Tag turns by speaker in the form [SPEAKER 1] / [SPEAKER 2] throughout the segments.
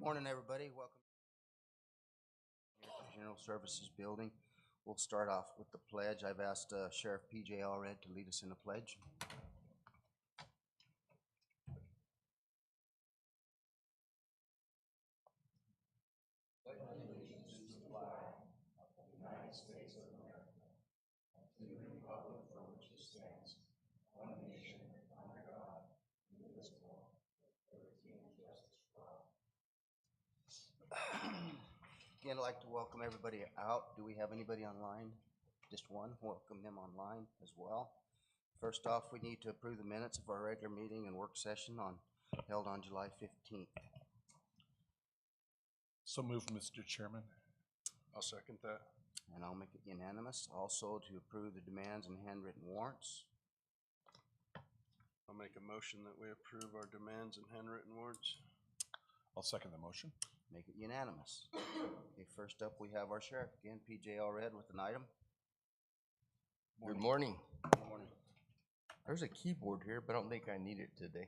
[SPEAKER 1] Morning, everybody. Welcome here to the General Services Building. We'll start off with the pledge. I've asked Sheriff P.J. Allred to lead us in the pledge. Pledge allegiance to the flag of the United States of America, to the republic for which it stands, one nation under God, indivisible, with liberty and justice for all. Again, I'd like to welcome everybody out. Do we have anybody online? Just one. Welcome them online as well. First off, we need to approve the minutes of our regular meeting and work session held on July 15th.
[SPEAKER 2] So moved, Mr. Chairman.
[SPEAKER 3] I'll second that.
[SPEAKER 1] And I'll make it unanimous. Also to approve the demands and handwritten warrants.
[SPEAKER 3] I'll make a motion that we approve our demands and handwritten warrants.
[SPEAKER 2] I'll second the motion.
[SPEAKER 1] Make it unanimous. Okay, first up we have our sheriff again, P.J. Allred, with an item.
[SPEAKER 4] Good morning.
[SPEAKER 1] Good morning.
[SPEAKER 4] There's a keyboard here, but I don't think I need it today.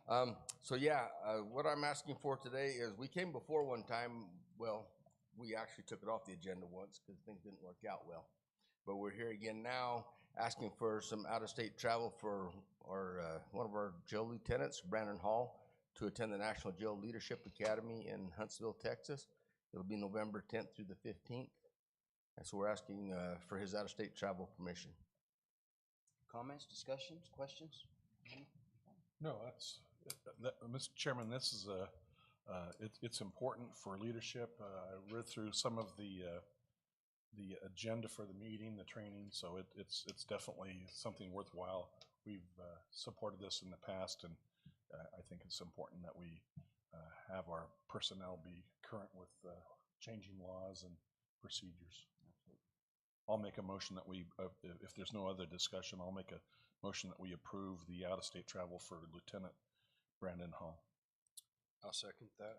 [SPEAKER 4] What I'm asking for today is we came before one time. Well, we actually took it off the agenda once because things didn't work out well. But we're here again now asking for some out-of-state travel for our one of our jail lieutenants, Brandon Hall, to attend the National Jail Leadership Academy in Huntsville, Texas. It'll be November 10th through the 15th. And so we're asking for his out-of-state travel permission.
[SPEAKER 1] Comments, discussions, questions?
[SPEAKER 2] No, Mr. Chairman, this is it's important for leadership. I read through some of the agenda for the meeting, the training, so it's definitely something worthwhile. We've supported this in the past, and I think it's important that we have our personnel be current with changing laws and procedures. I'll make a motion that we, if there's no other discussion, I'll make a motion that we approve the out-of-state travel for Lieutenant Brandon Hall.
[SPEAKER 3] I'll second that.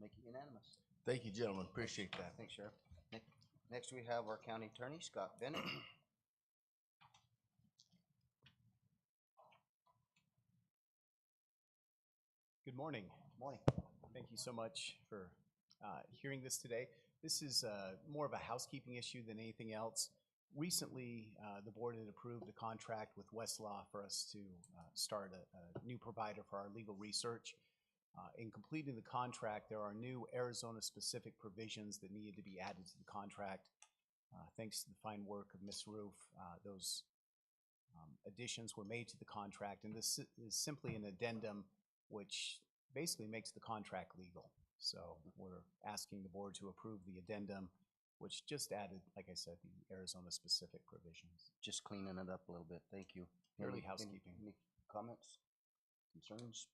[SPEAKER 1] Make it unanimous.
[SPEAKER 4] Thank you, gentlemen. Appreciate that.
[SPEAKER 1] Thanks, Sheriff. Next we have our county attorney, Scott Bennett.
[SPEAKER 5] Good morning.
[SPEAKER 1] Morning.
[SPEAKER 5] Thank you so much for hearing this today. This is more of a housekeeping issue than anything else. Recently, the board had approved a contract with Westlaw for us to start a new provider for our legal research. In completing the contract, there are new Arizona-specific provisions that needed to be added to the contract. Thanks to the fine work of Ms. Roof, those additions were made to the contract, and this is simply an addendum which basically makes the contract legal. So we're asking the board to approve the addendum, which just added, like I said, the Arizona-specific provisions.
[SPEAKER 1] Just cleaning it up a little bit. Thank you.
[SPEAKER 5] Merely housekeeping.
[SPEAKER 1] Any comments, concerns?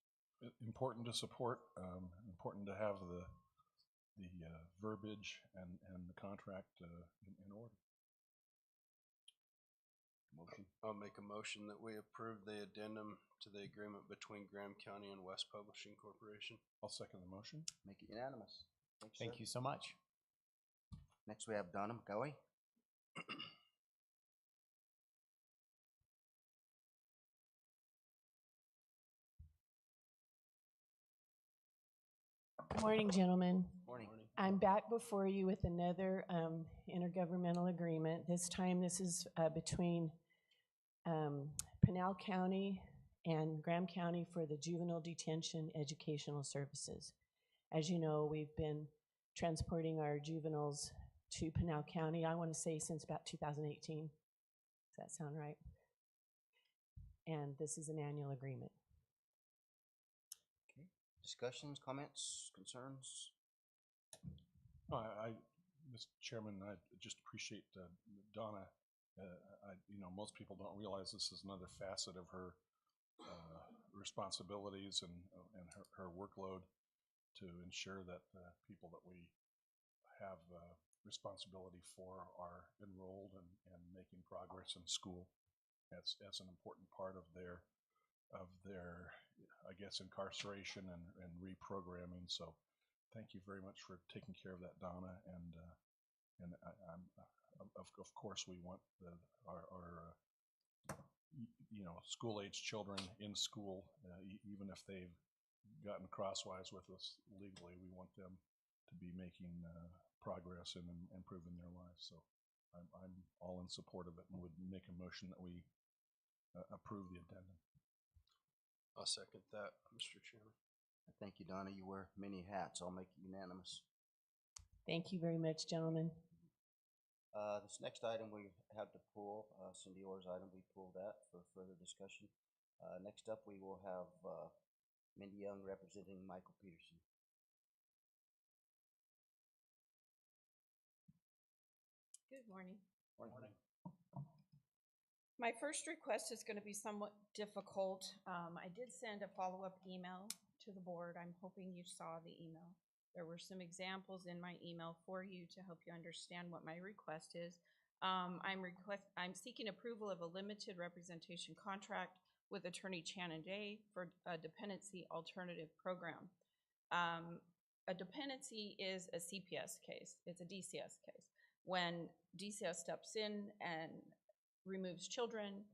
[SPEAKER 2] Important to support, important to have the verbiage and the contract in order.
[SPEAKER 1] Motion.
[SPEAKER 3] I'll make a motion that we approve the addendum to the agreement between Graham County and West Publishing Corporation.
[SPEAKER 2] I'll second the motion.
[SPEAKER 1] Make it unanimous. Thanks,
[SPEAKER 5] Thank you so much.
[SPEAKER 1] Next we have Donna McGoey.
[SPEAKER 6] Good morning, gentlemen.
[SPEAKER 1] Morning.
[SPEAKER 6] I'm back before you with another intergovernmental agreement. This time this is between Pinal County and Graham County for the Juvenile Detention Educational Services. As you know, we've been transporting our juveniles to Pinal County, I want to say since about 2018. Does that sound right? And this is an annual agreement.
[SPEAKER 1] Okay. Discussions, comments, concerns?
[SPEAKER 2] Mr. Chairman, I just appreciate Donna. Most people don't realize this is another facet of her responsibilities and her workload to ensure that people that we have responsibility for are enrolled and making progress in school. That's an important part of their I guess, incarceration and reprogramming. So thank you very much for taking care of that, Donna. And of course we want our school-age children in school, even if they've gotten crosswise with us legally. We want them to be making progress and improving their lives. So I'm all in support of it and would make a motion that we approve the addendum.
[SPEAKER 3] I'll second that, Mr. Chairman.
[SPEAKER 1] Thank you, Donna. You wear many hats. I'll make it unanimous.
[SPEAKER 6] Thank you very much, gentlemen.
[SPEAKER 1] This next item we have to pull, Cindy Orr's item, we pulled that for further discussion. Next up, we will have Mindy Young representing Michael Peterson.
[SPEAKER 7] Good morning.
[SPEAKER 1] Morning.
[SPEAKER 7] My first request is going to be somewhat difficult. I did send a follow-up email to the board. I'm hoping you saw the email. There were some examples in my email for you to help you understand what my request is. I'm seeking approval of a limited representation contract with Attorney Shannon Day for a dependency alternative program. A dependency is a CPS case. It's a DCS case. When DCS steps in and removes children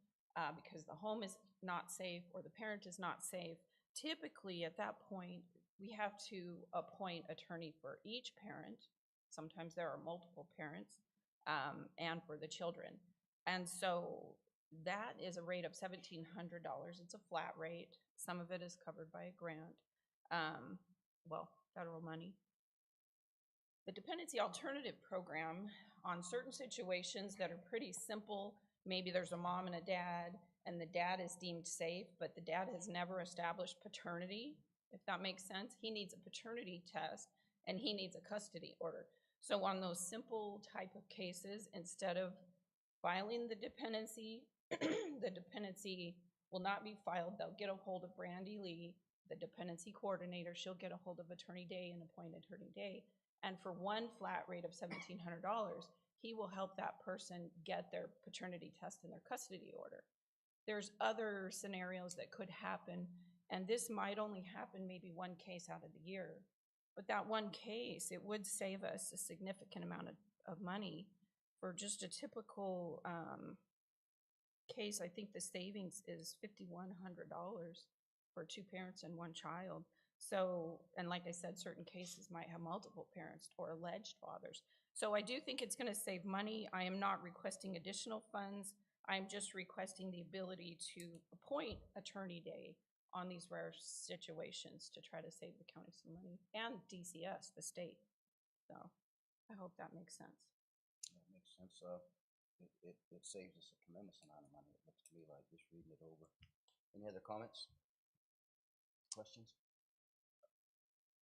[SPEAKER 7] because the home is not safe or the parent is not safe, typically at that point, we have to appoint attorney for each parent. Sometimes there are multiple parents, and for the children. And so that is a rate of $1,700. It's a flat rate. Some of it is covered by a grant, federal money. The Dependency Alternative Program, on certain situations that are pretty simple, maybe there's a mom and a dad, and the dad is deemed safe, but the dad has never established paternity, if that makes sense. He needs a paternity test, and he needs a custody order. So on those simple type of cases, instead of filing the dependency, the dependency will not be filed. They'll get a hold of Brandy Lee, the dependency coordinator. She'll get a hold of Attorney Day and appoint Attorney Day. And for one flat rate of $1,700, he will help that person get their paternity test and their custody order. There's other scenarios that could happen, and this might only happen maybe one case out of the year. But that one case, it would save us a significant amount of money. For just a typical case, I think the savings is $5,100 for two parents and one child. So, and like I said, certain cases might have multiple parents or alleged fathers. So I do think it's going to save money. I am not requesting additional funds. I'm just requesting the ability to appoint Attorney Day on these rare situations to try to save the county some money, and DCS, the state. So I hope that makes sense.
[SPEAKER 1] That makes sense. It saves us a tremendous amount of money, it looks to me like, just reading it over. Any other comments? Questions?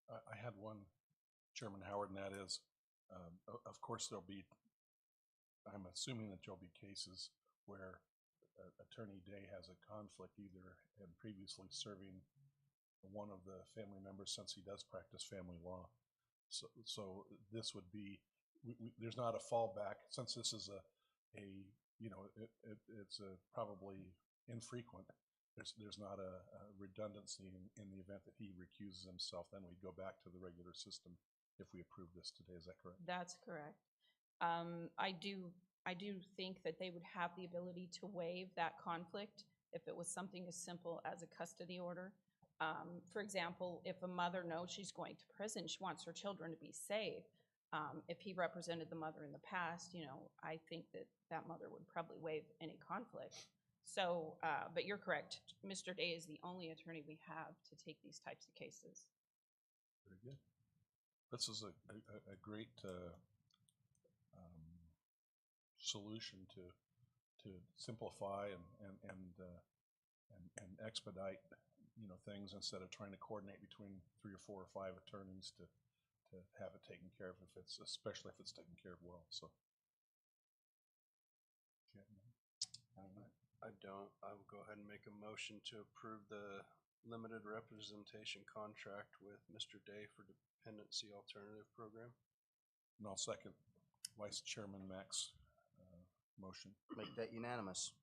[SPEAKER 2] I had one, Chairman Howard, and that is, of course, I'm assuming that there'll be cases where Attorney Day has a conflict, either in previously serving one of the family members, since he does practice family law. So this would be, there's not a fallback, since this is it's probably infrequent. There's not a redundancy in the event that he recuses himself. Then we go back to the regular system if we approve this today. Is that correct?
[SPEAKER 7] That's correct. I do think that they would have the ability to waive that conflict if it was something as simple as a custody order. For example, if a mother knows she's going to prison, she wants her children to be safe. If he represented the mother in the past, I think that mother would probably waive any conflict. So, but you're correct. Mr. Day is the only attorney we have to take these types of cases.
[SPEAKER 2] Very good. This is a great solution to simplify and expedite things, instead of trying to coordinate between 3 or 4 or 5 attorneys to have it taken care of, especially if it's taken care of well. So
[SPEAKER 3] I don't. I will go ahead and make a motion to approve the limited representation contract with Mr. Day for Dependency Alternative Program.
[SPEAKER 2] And I'll second Vice Chairman Mack's motion.
[SPEAKER 1] Make that unanimous.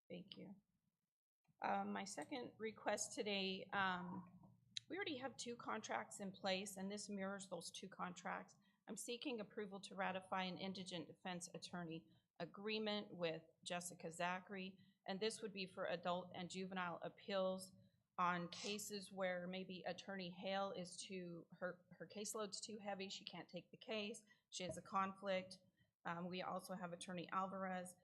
[SPEAKER 7] Thank you. My second request today, we already have 2 contracts in place, and this mirrors those 2 contracts. I'm seeking approval to ratify an indigent defense attorney agreement with Jessica Zachary, and this would be for adult and juvenile appeals. on cases where maybe Attorney Hale is her caseload's too heavy, she can't take the case, she has a conflict. We also have Attorney Alvarez.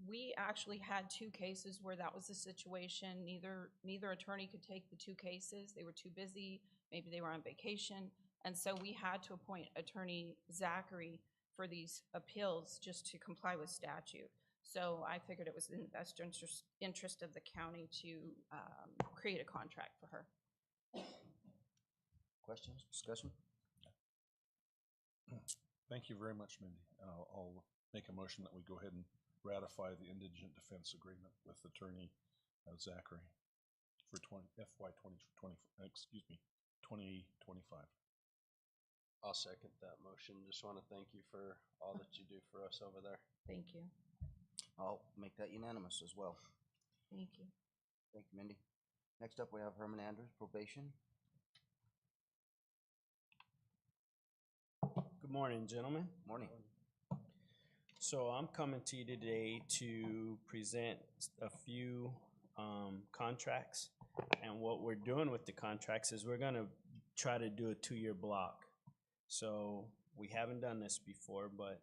[SPEAKER 7] We actually had 2 cases where that was the situation. Neither attorney could take the 2 cases. They were too busy, maybe they were on vacation. And so we had to appoint Attorney Zachary for these appeals just to comply with statute. So I figured it was in the best interest of the county to create a contract for her.
[SPEAKER 1] Questions, discussion?
[SPEAKER 2] Thank you very much, Mindy. I'll make a motion that we go ahead and ratify the indigent defense agreement with Attorney Zachary for FY 2025.
[SPEAKER 3] I'll second that motion. Just want to thank you for all that you do for us over there.
[SPEAKER 7] Thank you.
[SPEAKER 1] I'll make that unanimous as well.
[SPEAKER 7] Thank you.
[SPEAKER 1] Thank you, Mindy. Next up, we have Herman Andrews, probation.
[SPEAKER 8] Good morning, gentlemen.
[SPEAKER 1] Morning.
[SPEAKER 8] So I'm coming to you today to present a few contracts. And what we're doing with the contracts is we're gonna try to do a 2-year block. So we haven't done this before, but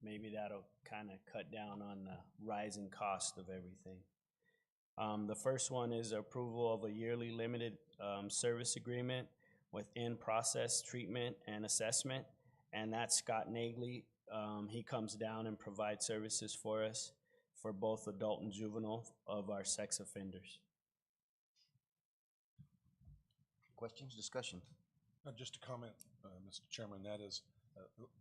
[SPEAKER 8] maybe that'll kind of cut down on the rising cost of everything. The first one is approval of a yearly limited service agreement with in-process treatment and assessment. And that's Scott Nagley. He comes down and provides services for us for both adult and juvenile of our sex offenders.
[SPEAKER 1] Questions, discussion?
[SPEAKER 2] Just a comment, Mr. Chairman, that is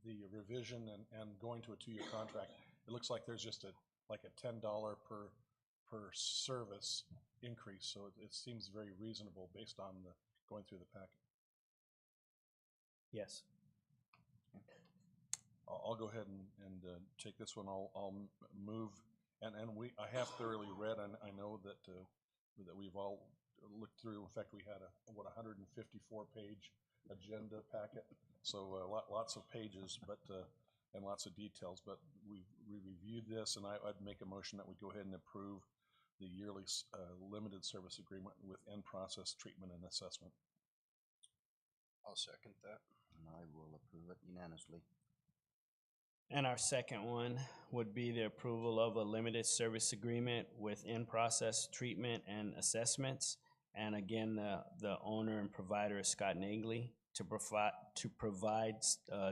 [SPEAKER 2] the revision and going to a 2-year contract. It looks like there's just like a $10 per service increase, so it seems very reasonable based on going through the packet.
[SPEAKER 8] Yes.
[SPEAKER 2] I'll go ahead and take this one. I'll move, and I have thoroughly read, and I know that we've all looked through. In fact, we had a 154-page agenda packet, so lots of pages, but and lots of details. But we reviewed this, and I'd make a motion that we go ahead and approve the yearly limited service agreement with in-process treatment and assessment.
[SPEAKER 3] I'll second that.
[SPEAKER 1] And I will approve it unanimously.
[SPEAKER 8] And our second one would be the approval of a limited service agreement with in-process treatment and assessments. And again, the owner and provider is Scott Nagley to provide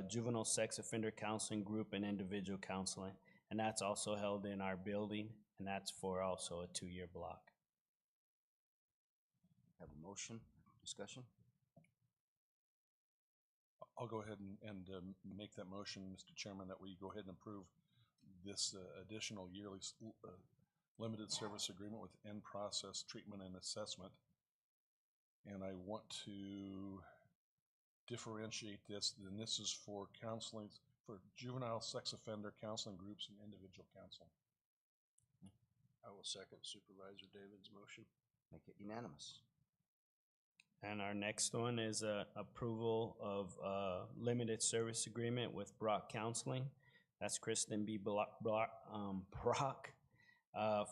[SPEAKER 8] juvenile sex offender counseling, group and individual counseling. And that's also held in our building, and that's for also a 2-year block.
[SPEAKER 1] Have a motion, discussion?
[SPEAKER 2] I'll go ahead and make that motion, Mr. Chairman, that we go ahead and approve this additional yearly limited service agreement with in-process treatment and assessment. And I want to differentiate this, and this is for counseling, for juvenile sex offender counseling groups and individual counseling.
[SPEAKER 3] I will second Supervisor David's motion.
[SPEAKER 1] Make it unanimous.
[SPEAKER 8] And our next one is approval of limited service agreement with Brock Counseling. That's Kristen B. Brock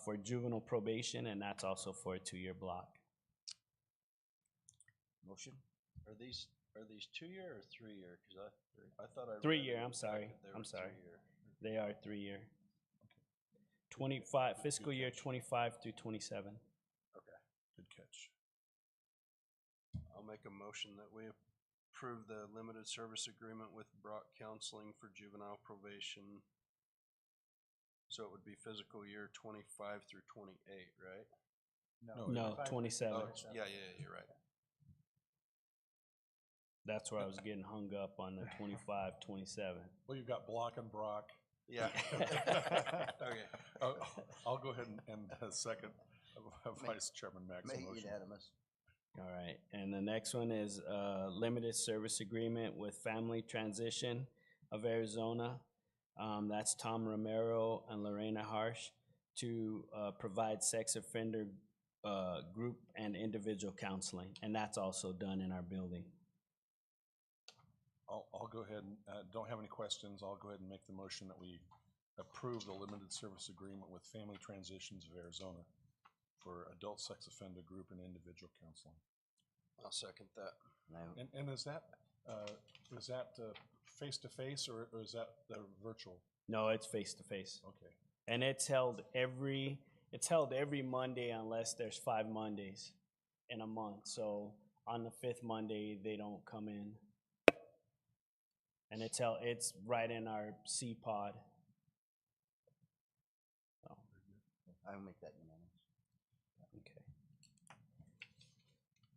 [SPEAKER 8] for juvenile probation, and that's also for a 2-year block.
[SPEAKER 1] Motion?
[SPEAKER 3] Are these 2-year or 3-year? Because I thought I read
[SPEAKER 8] 3-year.
[SPEAKER 3] in the
[SPEAKER 8] I'm sorry.
[SPEAKER 3] packet they were
[SPEAKER 8] I'm sorry.
[SPEAKER 3] 3-year.
[SPEAKER 8] They are 3-year. 25 fiscal year 25 through 27.
[SPEAKER 3] Okay.
[SPEAKER 2] Good catch.
[SPEAKER 3] I'll make a motion that we approve the limited service agreement with Brock Counseling for juvenile probation. So it would be fiscal year 25 through 28, right?
[SPEAKER 8] No, 27.
[SPEAKER 3] Oh, yeah, you're right.
[SPEAKER 8] That's where I was getting hung up on the 25, 27.
[SPEAKER 2] Well, you've got Block and Brock.
[SPEAKER 3] Yeah. Okay.
[SPEAKER 2] I'll go ahead and second Vice Chairman Mack's
[SPEAKER 1] Make it
[SPEAKER 2] motion.
[SPEAKER 1] unanimous.
[SPEAKER 8] All right, and the next one is limited service agreement with Family Transition of Arizona. That's Tom Romero and Lorena Harsh to provide sex offender group and individual counseling, and that's also done in our building.
[SPEAKER 2] I'll go ahead and don't have any questions. I'll go ahead and make the motion that we approve the limited service agreement with Family Transitions of Arizona. for adult sex offender group and individual counseling.
[SPEAKER 3] I'll second that.
[SPEAKER 2] And is that face-to-face or is that virtual?
[SPEAKER 8] No, it's face to face.
[SPEAKER 2] Okay.
[SPEAKER 8] And it's held every Monday unless there's 5 Mondays in a month. So on the 5th Monday, they don't come in. And it's right in our C pod. So,
[SPEAKER 4] I'll make that unanimous.
[SPEAKER 8] okay.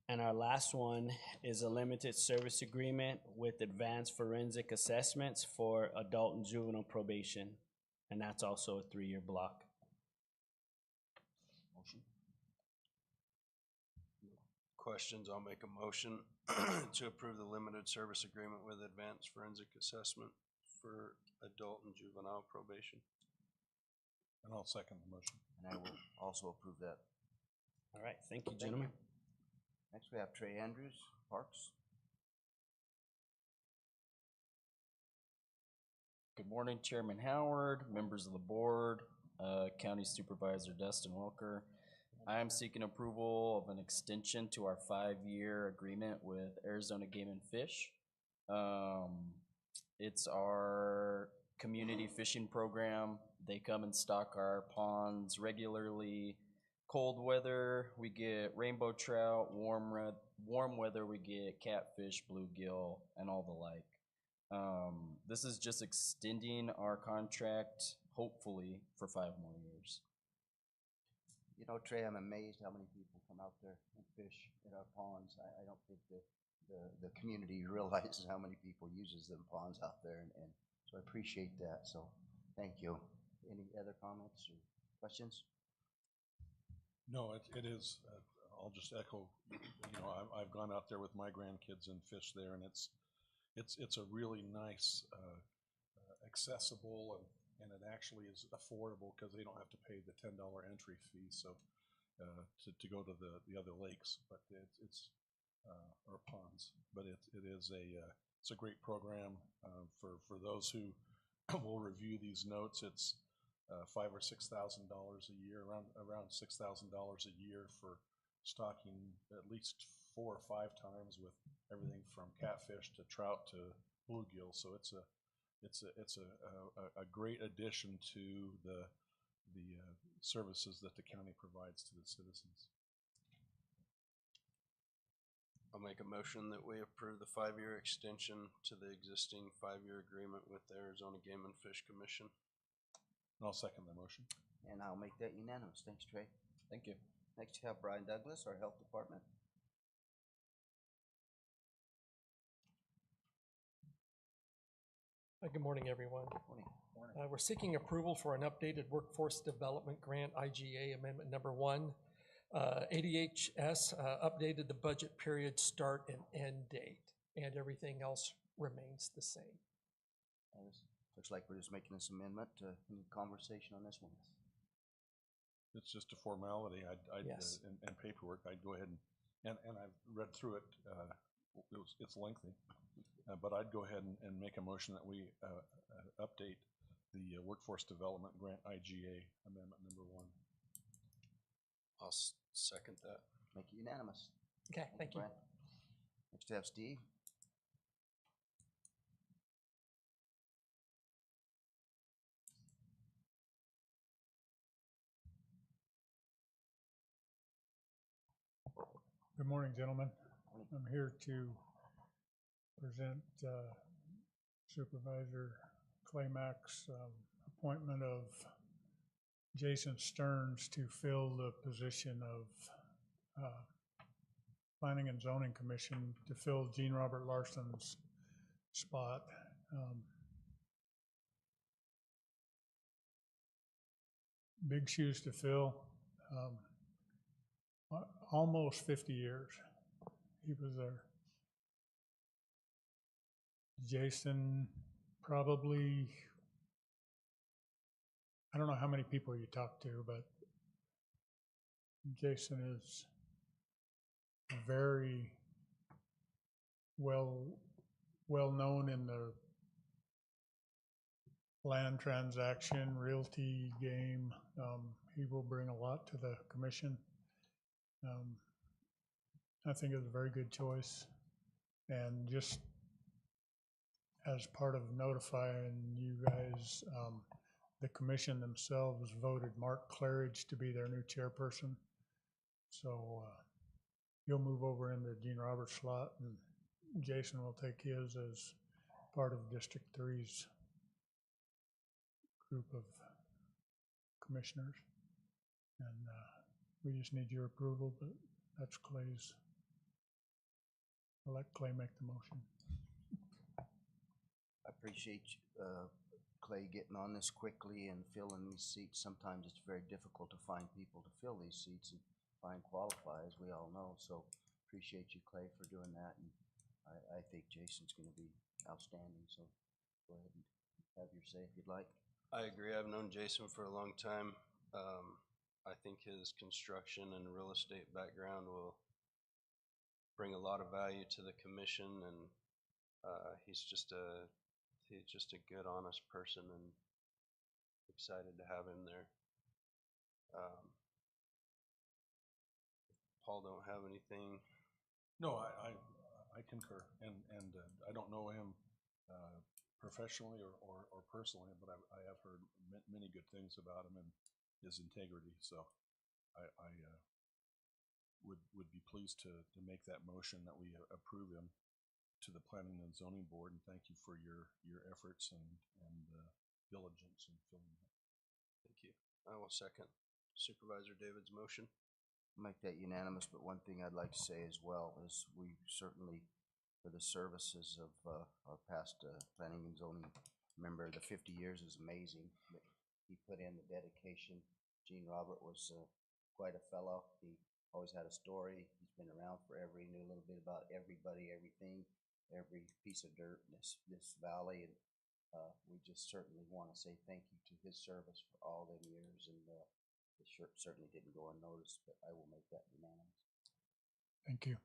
[SPEAKER 8] And our last one is a limited service agreement with Advanced Forensic Assessments for adult and juvenile probation. And that's also a 3-year block.
[SPEAKER 4] Motion?
[SPEAKER 3] Questions, I'll make a motion to approve the limited service agreement with Advanced Forensic Assessment for adult and juvenile probation.
[SPEAKER 2] And I'll second the motion.
[SPEAKER 4] And I will also approve that.
[SPEAKER 8] All right, thank you, gentlemen.
[SPEAKER 4] Next, we have Trey Andrews, Parks.
[SPEAKER 9] Good morning, Chairman Howard, members of the board, County Supervisor Dustin Welker. I am seeking approval of an extension to our 5-year agreement with Arizona Game and Fish. It's our community fishing program. They come and stock our ponds regularly. Cold weather, we get rainbow trout. Warm weather, we get catfish, bluegill, and all the like. This is just extending our contract, hopefully, for 5 more years.
[SPEAKER 4] You know, Trey, I'm amazed how many people come out there and fish in our ponds. I don't think that the community realizes how many people uses them ponds out there, and so I appreciate that. So, thank you. Any other comments or questions?
[SPEAKER 2] No, it is. I'll just echo. I've gone out there with my grandkids and fished there, and it's a really nice, accessible, and it actually is affordable because they don't have to pay the $10 entry fee. So to go to the other lakes, but it's or ponds. But it's a great program for those who will review these notes. It's $5,000 or $6,000 a year, around $6,000 a year for stocking at least 4 or 5 times with everything from catfish to trout to bluegill. So it's a great addition to the services that the county provides to the citizens.
[SPEAKER 3] I'll make a motion that we approve the 5-year extension to the existing 5-year agreement with the Arizona Game and Fish Commission.
[SPEAKER 2] And I'll second the motion.
[SPEAKER 4] And I'll make that unanimous. Thanks, Trey.
[SPEAKER 9] Thank you.
[SPEAKER 4] Next, you have Brian Douglas, our Health Department.
[SPEAKER 10] Good morning, everyone.
[SPEAKER 4] Morning.
[SPEAKER 10] We're seeking approval for an updated Workforce Development Grant, IGA Amendment Number 1. ADHS updated the budget period start and end date, and everything else remains the same.
[SPEAKER 4] Looks like we're just making this amendment. Any conversation on this one?
[SPEAKER 2] It's just a formality.
[SPEAKER 10] Yes.
[SPEAKER 2] And paperwork. I'd go ahead and I've read through it. It's lengthy, but I'd go ahead and make a motion that we update the Workforce Development Grant IGA Amendment Number 1.
[SPEAKER 3] I'll second that.
[SPEAKER 4] Make it unanimous.
[SPEAKER 10] Okay, thank you.
[SPEAKER 4] Brian. Next, you have Steve.
[SPEAKER 11] Good morning, gentlemen. I'm here to present Supervisor Claymack's appointment of Jason Stearns to fill the position of Planning and Zoning Commission, to fill Gene Robert Larson's spot. Big shoes to fill. Almost 50 years he was there. Jason, probably, I don't know how many people you talk to, but Jason is very well known in the land transaction, realty game. He will bring a lot to the commission. I think it's a very good choice. And just as part of notifying you guys, the commission themselves voted Mark Claridge to be their new chairperson. So he'll move over into Gene Roberts' slot, and Jason will take his as part of District 3's group of commissioners. And we just need your approval, but that's Clay's. I'll let Clay make the motion.
[SPEAKER 12] I appreciate Clay getting on this quickly and filling these seats. Sometimes it's very difficult to find people to fill these seats and find qualify, as we all know. So appreciate you, Clay, for doing that. And I think Jason's going to be outstanding. So go ahead and have your say if you'd like.
[SPEAKER 3] I agree. I've known Jason for a long time. I think his construction and real estate background will bring a lot of value to the commission, and he's just a good, honest person, and excited to have him there. Paul don't have anything.
[SPEAKER 2] No, I concur, and I don't know him professionally or personally, but I have heard many good things about him and his integrity. So I would be pleased to make that motion that we approve him to the Planning and Zoning Board, and thank you for your efforts and diligence in filling that.
[SPEAKER 3] Thank you. I will second Supervisor David's motion.
[SPEAKER 12] Make that unanimous, but one thing I'd like to say as well is we certainly, for the services of our past planning and zoning member, the 50 years is amazing. But he put in the dedication. Gene Robert was quite a fellow. He always had a story. He's been around forever. He knew a little bit about everybody, everything, every piece of dirt in this valley. And we just certainly want to say thank you to his service for all them years. And it certainly didn't go unnoticed, but I will make that unanimous.
[SPEAKER 11] Thank you.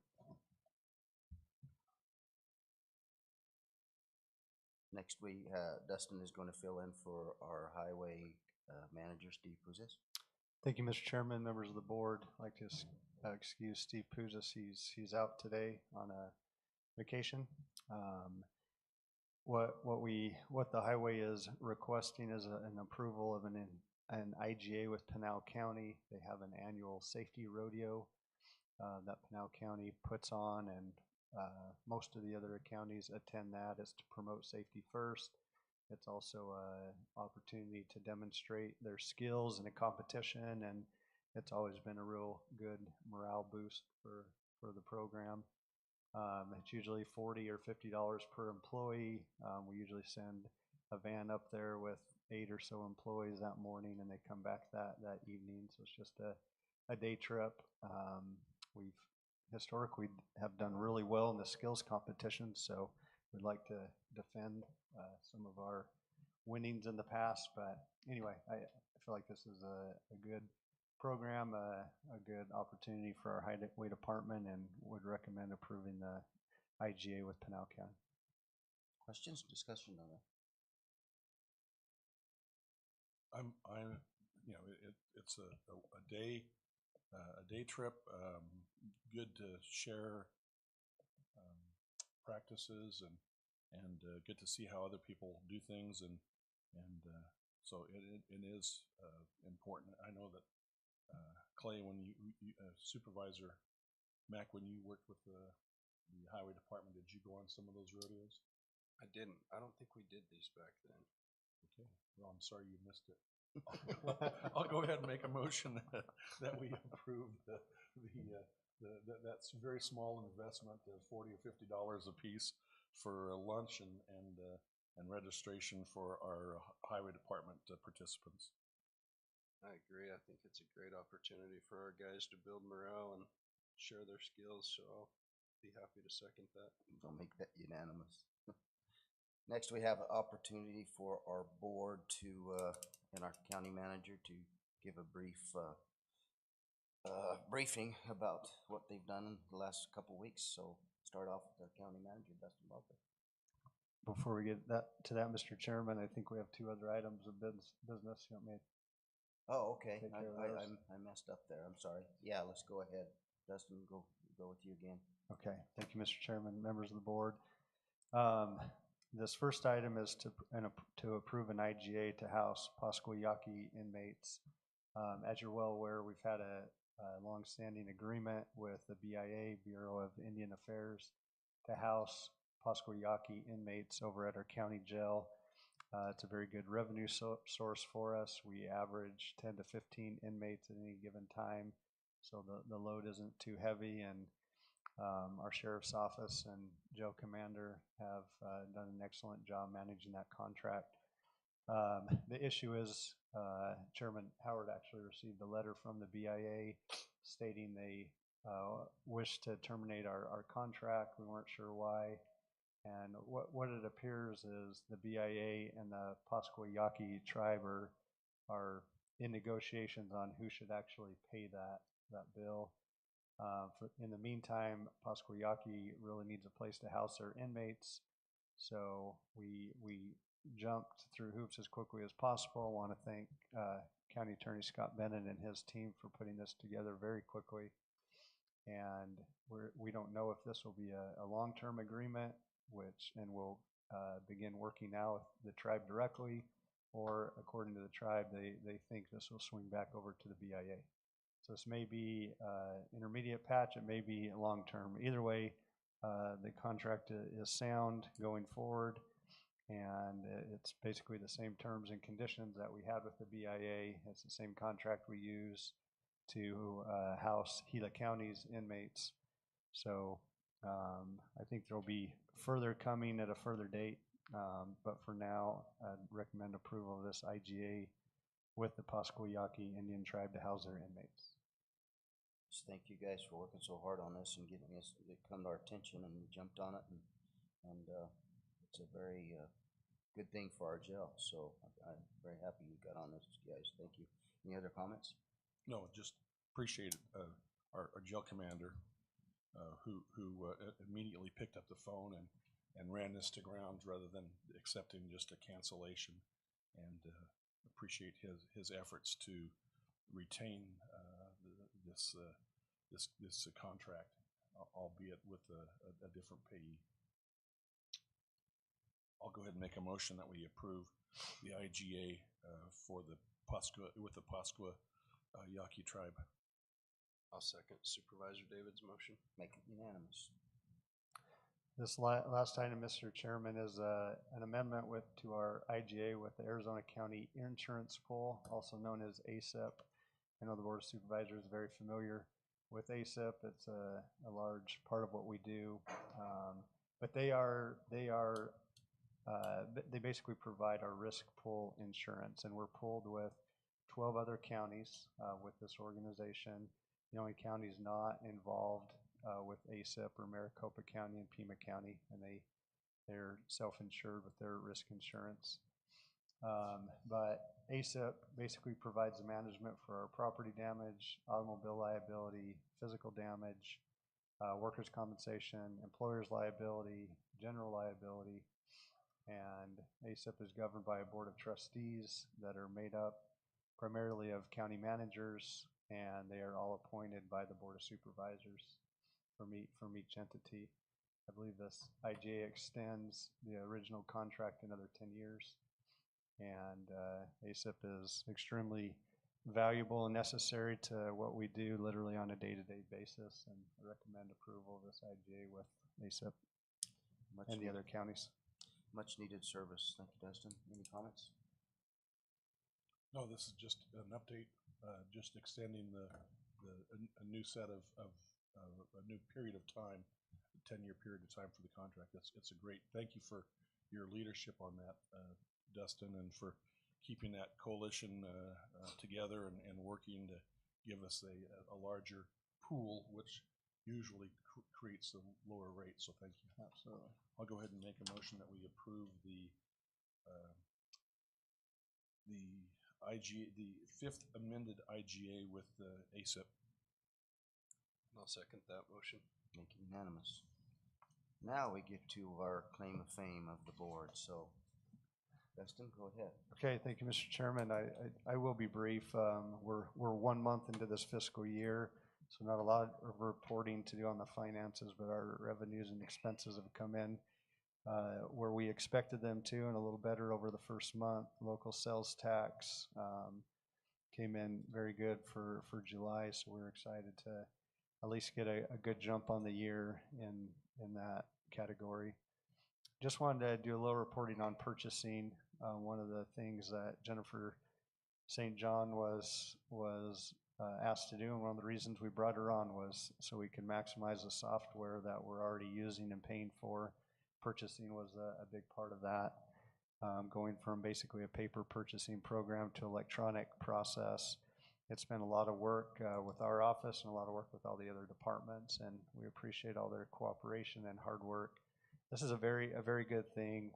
[SPEAKER 12] Next week, Dustin is going to fill in for our highway manager, Steve Puzis.
[SPEAKER 13] Thank you, Mr. Chairman, members of the board. I'd like to excuse Steve Puzis. He's out today on a vacation. What the highway is requesting is an approval of an IGA with Pinal County. They have an annual safety rodeo that Pinal County puts on, and most of the other counties attend that. It's to promote safety first. It's also an opportunity to demonstrate their skills in a competition, and it's always been a real good morale boost for the program. It's usually $40 or $50 per employee. We usually send a van up there with 8 or so employees that morning, and they come back that evening. So it's just a day trip. We've historically have done really well in the skills competition, so we'd like to defend some of our winnings in the past. But anyway, I feel like this is a good program, a good opportunity for our highway department, and would recommend approving the IGA with Pinal County.
[SPEAKER 12] Questions, discussion on that?
[SPEAKER 2] It's a day trip. Good to share practices and get to see how other people do things, and so it is important. I know that Clay, when you Supervisor Mack, when you worked with the highway department, did you go on some of those rodeos?
[SPEAKER 3] I didn't. I don't think we did these back then.
[SPEAKER 2] Okay. Well, I'm sorry you missed it. I'll go ahead and make a motion that we approve that's a very small investment of $40 or $50 a piece for lunch and registration for our highway department participants.
[SPEAKER 3] I agree. I think it's a great opportunity for our guys to build morale and share their skills, so I'll be happy to second that.
[SPEAKER 12] I'll make that unanimous. Next, we have an opportunity for our board to, and our county manager to give a brief briefing about what they've done in the last couple weeks. So start off with our county manager, Dustin Barker.
[SPEAKER 13] Before we get to that, Mr. Chairman, I think we have 2 other items of business. You want me to
[SPEAKER 12] Oh, okay.
[SPEAKER 13] take care of those?
[SPEAKER 12] I messed up there. I'm sorry. Yeah, let's go ahead. Dustin, go with you again.
[SPEAKER 13] Okay, thank you, Mr. Chairman, members of the board. This first item is to approve an IGA to house Pasquayaki inmates. As you're well aware, we've had a longstanding agreement with the BIA, Bureau of Indian Affairs, to house Pasquayaki inmates over at our county jail. It's a very good revenue source for us. We average 10 to 15 inmates at any given time, so the load isn't too heavy, and our sheriff's office and jail commander have done an excellent job managing that contract. The issue is Chairman Howard actually received a letter from the BIA stating they wish to terminate our contract. We weren't sure why. And what it appears is the BIA and the Pasquayaki tribe are in negotiations on who should actually pay that bill. In the meantime, Pasquayaki really needs a place to house their inmates, so we jumped through hoops as quickly as possible. I want to thank County Attorney Scott Bennett and his team for putting this together very quickly. And we don't know if this will be a long-term agreement, and we'll begin working now with the tribe directly, or according to the tribe, they think this will swing back over to the BIA. So this may be intermediate patch, it may be long-term. Either way, the contract is sound going forward, and it's basically the same terms and conditions that we had with the BIA. It's the same contract we use to house Gila County's inmates. So I think there'll be further coming at a further date, but for now, I'd recommend approval of this IGA with the Pasquayaki Indian tribe to house their inmates.
[SPEAKER 12] Just thank you guys for working so hard on this and getting us, it come to our attention, and we jumped on it, and it's a very good thing for our jail. So I'm very happy you got on this, guys. Thank you. Any other comments?
[SPEAKER 2] No, just appreciate our jail commander who immediately picked up the phone and ran this to ground rather than accepting just a cancellation, and appreciate his efforts to retain this contract, albeit with a different payee. I'll go ahead and make a motion that we approve the IGA with the Pasquayaki tribe.
[SPEAKER 3] I'll second Supervisor David's motion.
[SPEAKER 12] Make it unanimous.
[SPEAKER 13] This last item, Mr. Chairman, is an amendment to our IGA with the Arizona County Insurance Pool, also known as ACIP. I know the Board of Supervisors is very familiar with ACIP. It's a large part of what we do, but they basically provide our risk pool insurance, and we're pooled with 12 other counties with this organization. The only counties not involved with ACIP are Maricopa County and Pima County, and they're self-insured with their risk insurance. But ACIP basically provides the management for our property damage, automobile liability, physical damage, workers' compensation, employers' liability, general liability, and ACIP is governed by a board of trustees that are made up primarily of county managers, and they are all appointed by the Board of Supervisors from each entity. I believe this IGA extends the original contract another 10 years, and ACIP is extremely valuable and necessary to what we do literally on a day-to-day basis, and I recommend approval of this IGA with ACIP and the other counties.
[SPEAKER 12] Much needed service. Thank you, Dustin. Any comments?
[SPEAKER 2] No, this is just an update, just extending a new set of a new period of time, a 10-year period of time for the contract. It's a great, thank you for your leadership on that, Dustin, and for keeping that coalition together and working to give us a larger pool, which usually creates a lower rate. So thank you.
[SPEAKER 13] Absolutely.
[SPEAKER 2] I'll go ahead and make a motion that we approve the IGA, the 5th amended IGA with the ACIP.
[SPEAKER 3] I'll second that motion.
[SPEAKER 12] Make it unanimous. Now we get to our claim of fame of the board. So, Dustin, go ahead.
[SPEAKER 13] Okay, thank you, Mr. Chairman. I will be brief. We're 1 month into this fiscal year. So not a lot of reporting to do on the finances, but our revenues and expenses have come in where we expected them to, and a little better over the first month. Local sales tax came in very good for July, so we're excited to at least get a good jump on the year in that category. Just wanted to do a little reporting on purchasing. One of the things that Jennifer St. John was asked to do, and one of the reasons we brought her on was so we could maximize the software that we're already using and paying for. Purchasing was a big part of that, going from basically a paper purchasing program to electronic process. It's been a lot of work with our office and a lot of work with all the other departments, and we appreciate all their cooperation and hard work. This is a very good thing.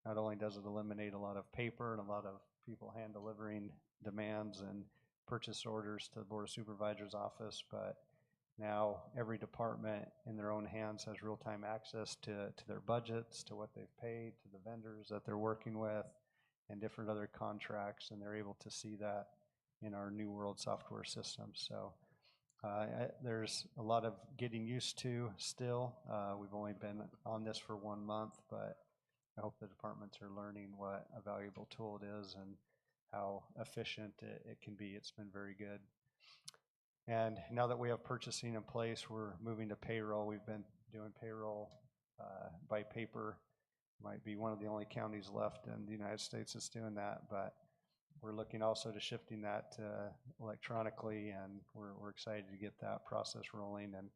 [SPEAKER 13] Not only does it eliminate a lot of paper and a lot of people hand delivering demands and purchase orders to the Board of Supervisors office, but now every department in their own hands has real-time access to their budgets, to what they've paid, to the vendors that they're working with, and different other contracts, and they're able to see that in our New World software system. So there's a lot of getting used to still. We've only been on this for 1 month, but I hope the departments are learning what a valuable tool it is and how efficient it can be. It's been very good. And now that we have purchasing in place, we're moving to payroll. We've been doing payroll by paper. Might be one of the only counties left in the United States that's doing that, but we're looking also to shifting that electronically, and we're excited to get that process rolling. And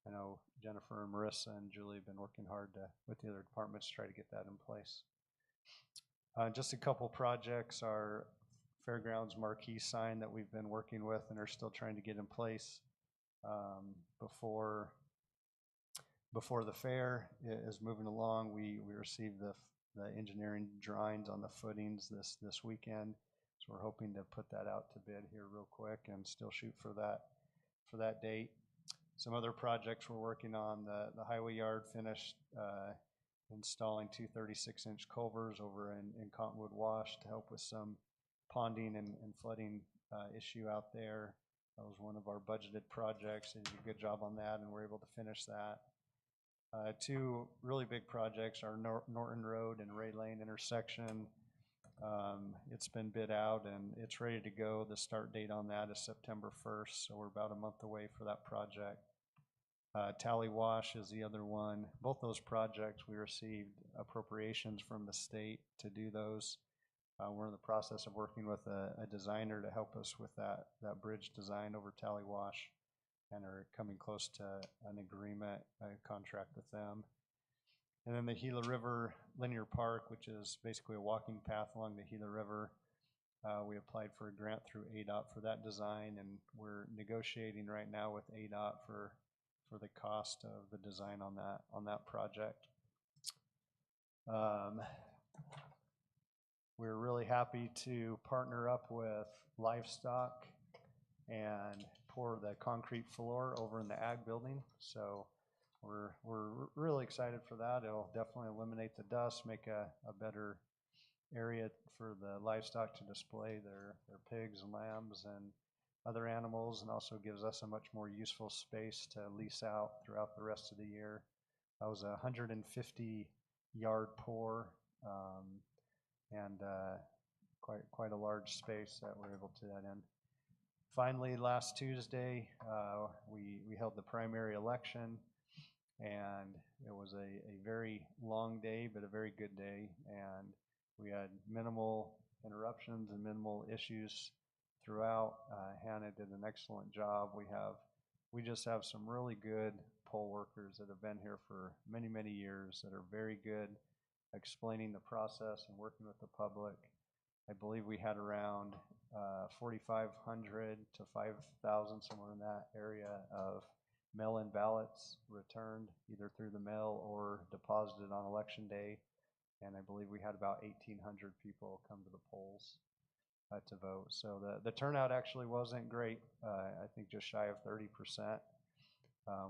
[SPEAKER 13] I know Jennifer and Marissa and Julie have been working hard with the other departments to try to get that in place. Just a couple projects. Our Fairgrounds marquee sign that we've been working with and are still trying to get in place before the fair is moving along. We received the engineering drawings on the footings this weekend, so we're hoping to put that out to bid here real quick and still shoot for that date. Some other projects we're working on, the highway yard finished installing 2 36-inch culvers over in Cottonwood Wash to help with some ponding and flooding issue out there. That was one of our budgeted projects. They did a good job on that, and we're able to finish that. 2 really big projects are Norton Road and Ray Lane intersection. It's been bid out and it's ready to go. The start date on that is September 1st, so we're about a month away for that project. Tally Wash is the other one. Both those projects, we received appropriations from the state to do those. We're in the process of working with a designer to help us with that bridge design over Tally Wash, and are coming close to an agreement, a contract with them. And then the Gila River Linear Park, which is basically a walking path along the Gila River. We applied for a grant through ADOT for that design, and we're negotiating right now with ADOT for the cost of the design on that project. We're really happy to partner up with Livestock and pour the concrete floor over in the ag building. So we're really excited for that. It'll definitely eliminate the dust, make a better area for the livestock to display their pigs and lambs and other animals, and also gives us a much more useful space to lease out throughout the rest of the year. That was a 150-yard pour, and quite a large space that we're able to that in. Finally, last Tuesday, we held the primary election, and it was a very long day, but a very good day, and we had minimal interruptions and minimal issues throughout. Hannah did an excellent job. We just have some really good poll workers that have been here for many, many years that are very good explaining the process and working with the public. I believe we had around 4,500 to 5,000, somewhere in that area, of mail-in ballots returned either through the mail or deposited on election day. And I believe we had about 1,800 people come to the polls to vote. So the turnout actually wasn't great. I think just shy of 30%.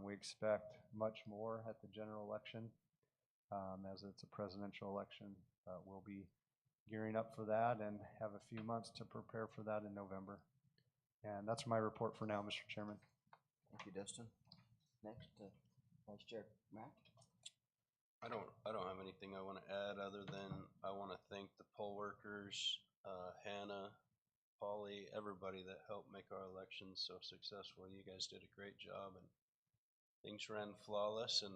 [SPEAKER 13] We expect much more at the general election, as it's a presidential election. We'll be gearing up for that and have a few months to prepare for that in November. And that's my report for now, Mr. Chairman.
[SPEAKER 12] Thank you, Dustin. Next, Vice Chair Mack.
[SPEAKER 3] I don't have anything I wanna add other than I wanna thank the poll workers, Hannah, Polly, everybody that helped make our elections so successful. You guys did a great job and things ran flawless, and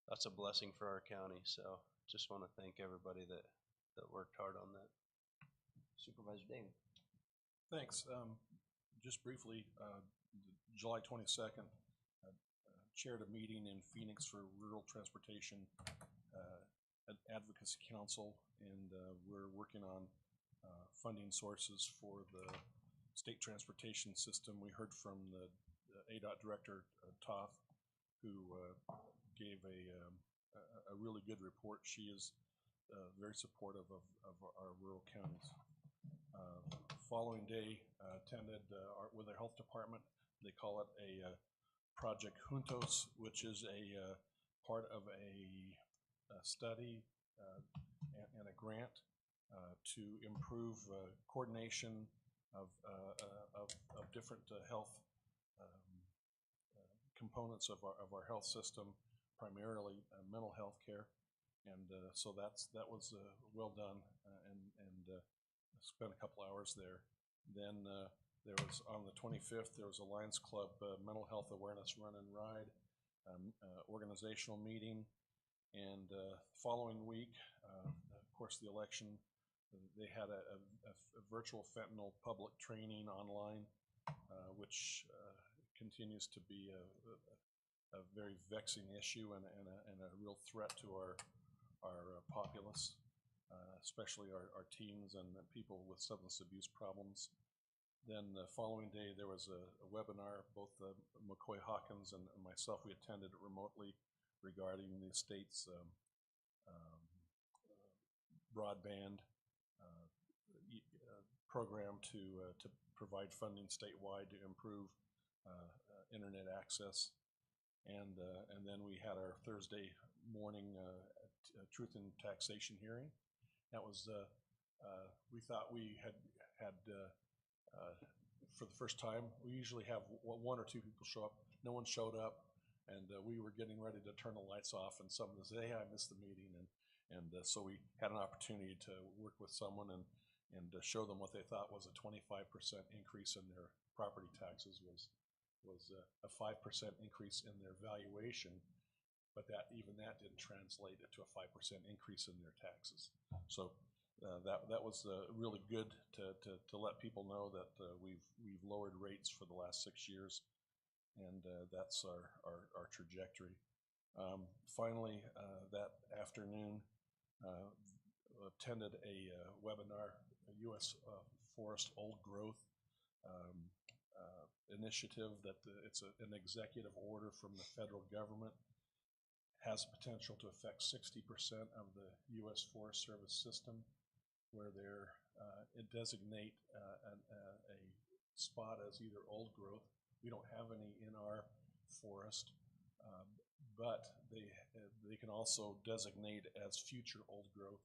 [SPEAKER 3] that's a blessing for our county. So just wanna thank everybody that worked hard on that.
[SPEAKER 12] Supervisor David.
[SPEAKER 2] Thanks. Just briefly, July 22nd, chaired a meeting in Phoenix for Rural Transportation Advocacy Council, and we're working on funding sources for the state transportation system. We heard from the ADOT director, Toth, who gave a really good report. She is very supportive of our rural counties. Following day, attended with our health department. They call it a Project Juntos, which is a part of a study and a grant to improve coordination of different health components of our health system, primarily mental health care. And so that was well done, and spent a couple hours there. Then there was on the 25th, there was a Lions Club Mental Health Awareness Run and Ride organizational meeting. And following week, of course, the election, they had a virtual fentanyl public training online, which continues to be a very vexing issue and a real threat to our populace, especially our teens and people with substance abuse problems. Then the following day, there was a webinar. Both McCoy Hawkins and myself, we attended it remotely, regarding the state's broadband program to provide funding statewide to improve internet access. And then we had our Thursday morning Truth in Taxation hearing. That was, we thought we had for the first time, we usually have one or two people show up. No one showed up, and we were getting ready to turn the lights off, and someone said, "Hey, I missed the meeting," and so we had an opportunity to work with someone and show them what they thought was a 25% increase in their property taxes was a 5% increase in their valuation, but even that didn't translate into a 5% increase in their taxes. So that was really good to let people know that we've lowered rates for the last 6 years, and that's our trajectory. Finally, that afternoon, attended a webinar, a U.S. Forest Old Growth initiative. That it's an executive order from the federal government, has potential to affect 60% of the U.S. Forest Service system, where they're designate a spot as either old growth. We don't have any in our forest, but they can also designate as future old growth.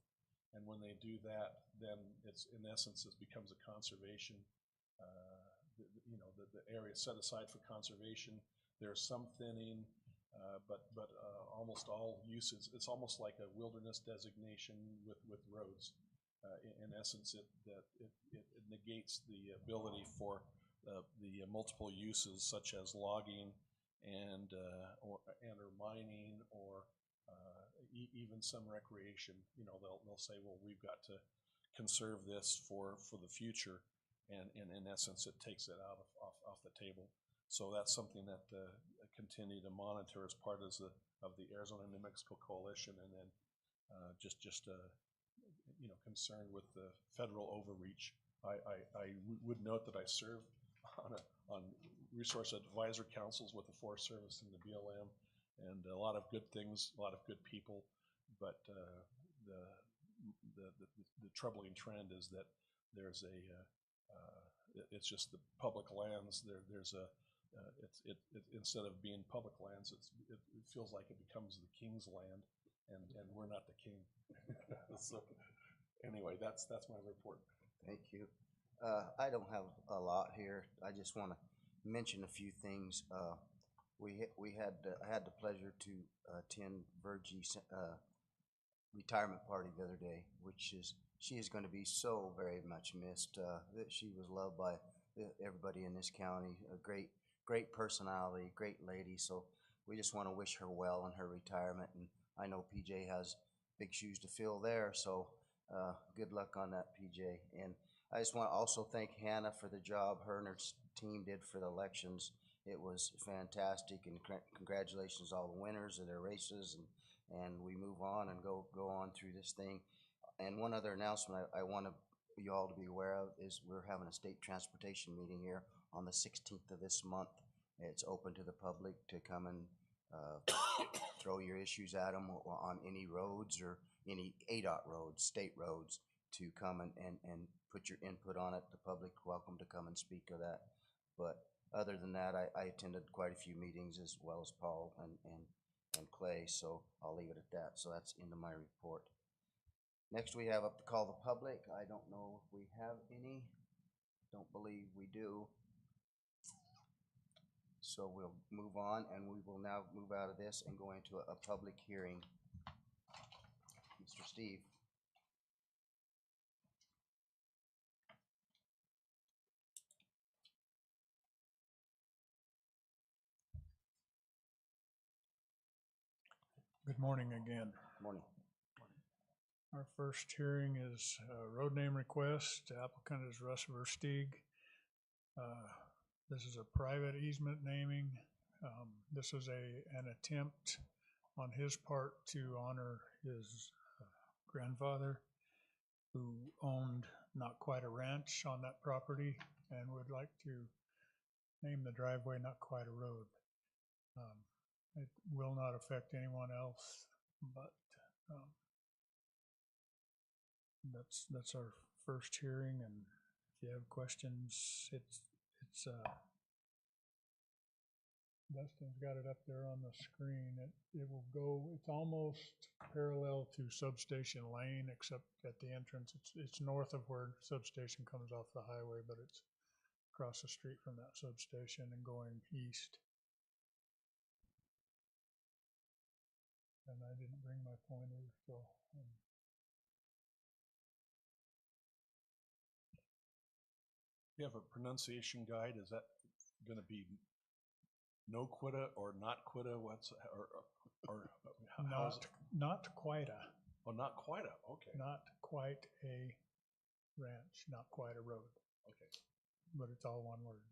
[SPEAKER 2] And when they do that, then it's in essence it becomes a conservation. The area set aside for conservation. There's some thinning, but almost all uses. It's almost like a wilderness designation with roads. In essence, it negates the ability for the multiple uses such as logging and or mining or even some recreation. They'll say, well, we've got to conserve this for the future, and in essence, it takes it off the table. So that's something that continue to monitor as part of the Arizona New Mexico Coalition, and then just concerned with the federal overreach. I would note that I serve on resource advisor councils with the Forest Service and the BLM, and a lot of good things, a lot of good people, but the troubling trend is that there's it's just the public lands. Instead of being public lands, it feels like it becomes the king's land, and we're not the king. So anyway, that's my report.
[SPEAKER 12] Thank you. I don't have a lot here. I just want to mention a few things. I had the pleasure to attend Virgie's retirement party the other day, she is going to be so very much missed. That she was loved by everybody in this county. A great personality, great lady. So we just want to wish her well in her retirement. And I know PJ has big shoes to fill there. So good luck on that, PJ. And I just want to also thank Hannah for the job her and her team did for the elections. It was fantastic, and congratulations to all the winners of their races. And we move on and go on through this thing. And one other announcement I want you all to be aware of is we're having a state transportation meeting here on the 16th of this month. It's open to the public to come and throw your issues at them on any roads or any ADOT roads, state roads, to come and put your input on it. The public welcome to come and speak of that. But other than that, I attended quite a few meetings as well as Paul and Clay, so I'll leave it at that. So that's into my report. Next, we have up to call the public. I don't know if we have any. Don't believe we do. So we'll move on, and we will now move out of this and go into a public hearing. Mr. Steve.
[SPEAKER 11] Good morning again.
[SPEAKER 12] Morning.
[SPEAKER 11] Our first hearing is a road name request. The applicant is Russ Versteeg. This is a private easement naming. This is an attempt on his part to honor his grandfather, who owned not quite a ranch on that property and would like to name the driveway Not Quite a Road. It will not affect anyone else, but that's our first hearing. And if you have questions, Dustin's got it up there on the screen. It will go. It's almost parallel to Substation Lane, except at the entrance, it's north of where Substation comes off the highway, but it's across the street from that substation and going east. And I didn't bring my pointer, so.
[SPEAKER 2] You have a pronunciation guide. Is that going to be no quitta or not quitta?
[SPEAKER 11] Not quite a.
[SPEAKER 2] Oh, not quite a. Okay.
[SPEAKER 11] Not quite a ranch, not quite a road.
[SPEAKER 2] Okay.
[SPEAKER 11] But it's all one word.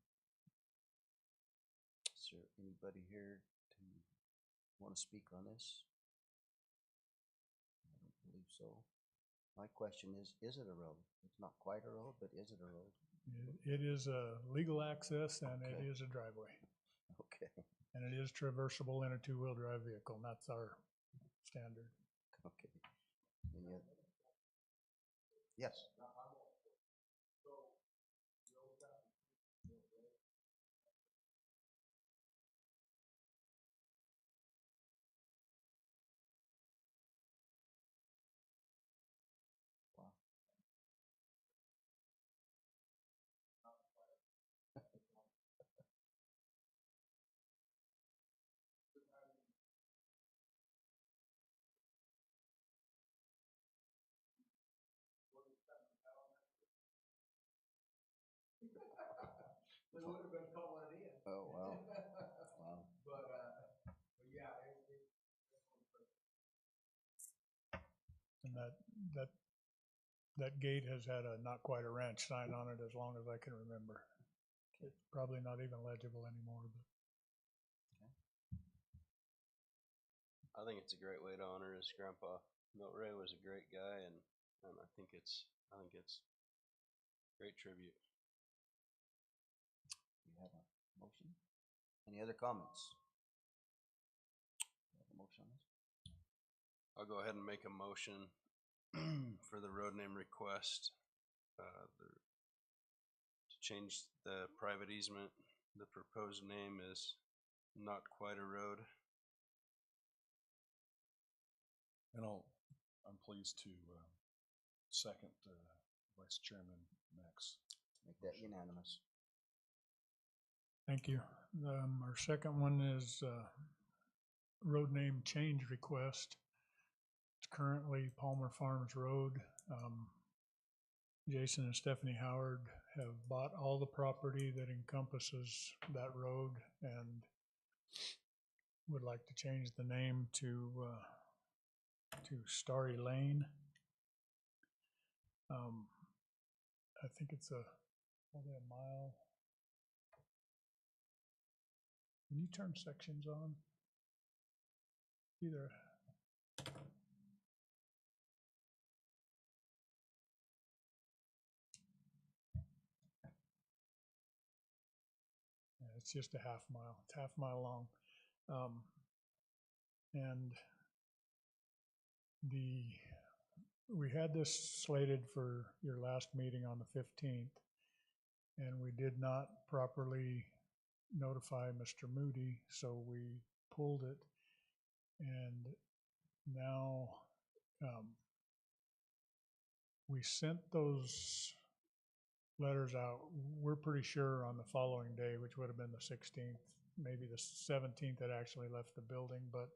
[SPEAKER 12] Is there anybody here to want to speak on this? I don't believe so. My question is it a road? It's not quite a road, but is it a road?
[SPEAKER 11] It is a legal access, and
[SPEAKER 12] Okay.
[SPEAKER 11] it is a driveway.
[SPEAKER 12] Okay.
[SPEAKER 11] And it is traversable in a two-wheel drive vehicle, and that's our standard.
[SPEAKER 12] Okay. Any other? Yes.
[SPEAKER 4] They would have been calling it in.
[SPEAKER 12] Oh, wow. Wow.
[SPEAKER 4] But yeah,
[SPEAKER 11] And that gate has had a not quite a ranch sign on it as long as I can remember. It's probably not even legible anymore, but
[SPEAKER 3] I think it's a great way to honor his grandpa. Milt Ray was a great guy, and I think it's great tribute.
[SPEAKER 12] You have a motion? Any other comments? You have a motion on this?
[SPEAKER 3] I'll go ahead and make a motion for the road name request to change the private easement. The proposed name is Not Quite a Road.
[SPEAKER 2] And I'm pleased to second Vice Chairman Max.
[SPEAKER 12] Make that unanimous.
[SPEAKER 11] Thank you. Our second one is road name change request. It's currently Palmer Farms Road. Jason and Stephanie Howard have bought all the property that encompasses that road and would like to change the name to Starry Lane. I think it's probably a mile. Can you turn sections on? Either. Yeah, it's just a half mile. It's half mile long. And we had this slated for your last meeting on the 15th, and we did not properly notify Mr. Moody, so we pulled it. And now we sent those letters out. We're pretty sure on the following day, which would have been the 16th, maybe the 17th that actually left the building. But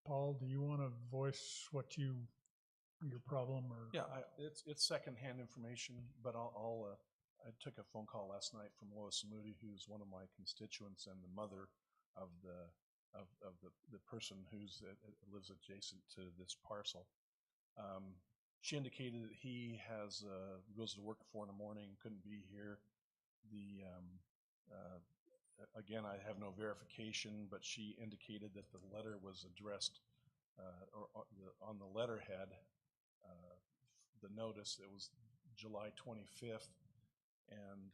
[SPEAKER 11] Paul, do you want to voice your problem? Or
[SPEAKER 2] Yeah, it's secondhand information, but I took a phone call last night from Lois Moody, who's one of my constituents and the mother of the person who's lives adjacent to this parcel. She indicated that he goes to work at 4 in the morning, couldn't be here. Again, I have no verification, but she indicated that the letter was addressed, on the letterhead, the notice, it was July 25th, and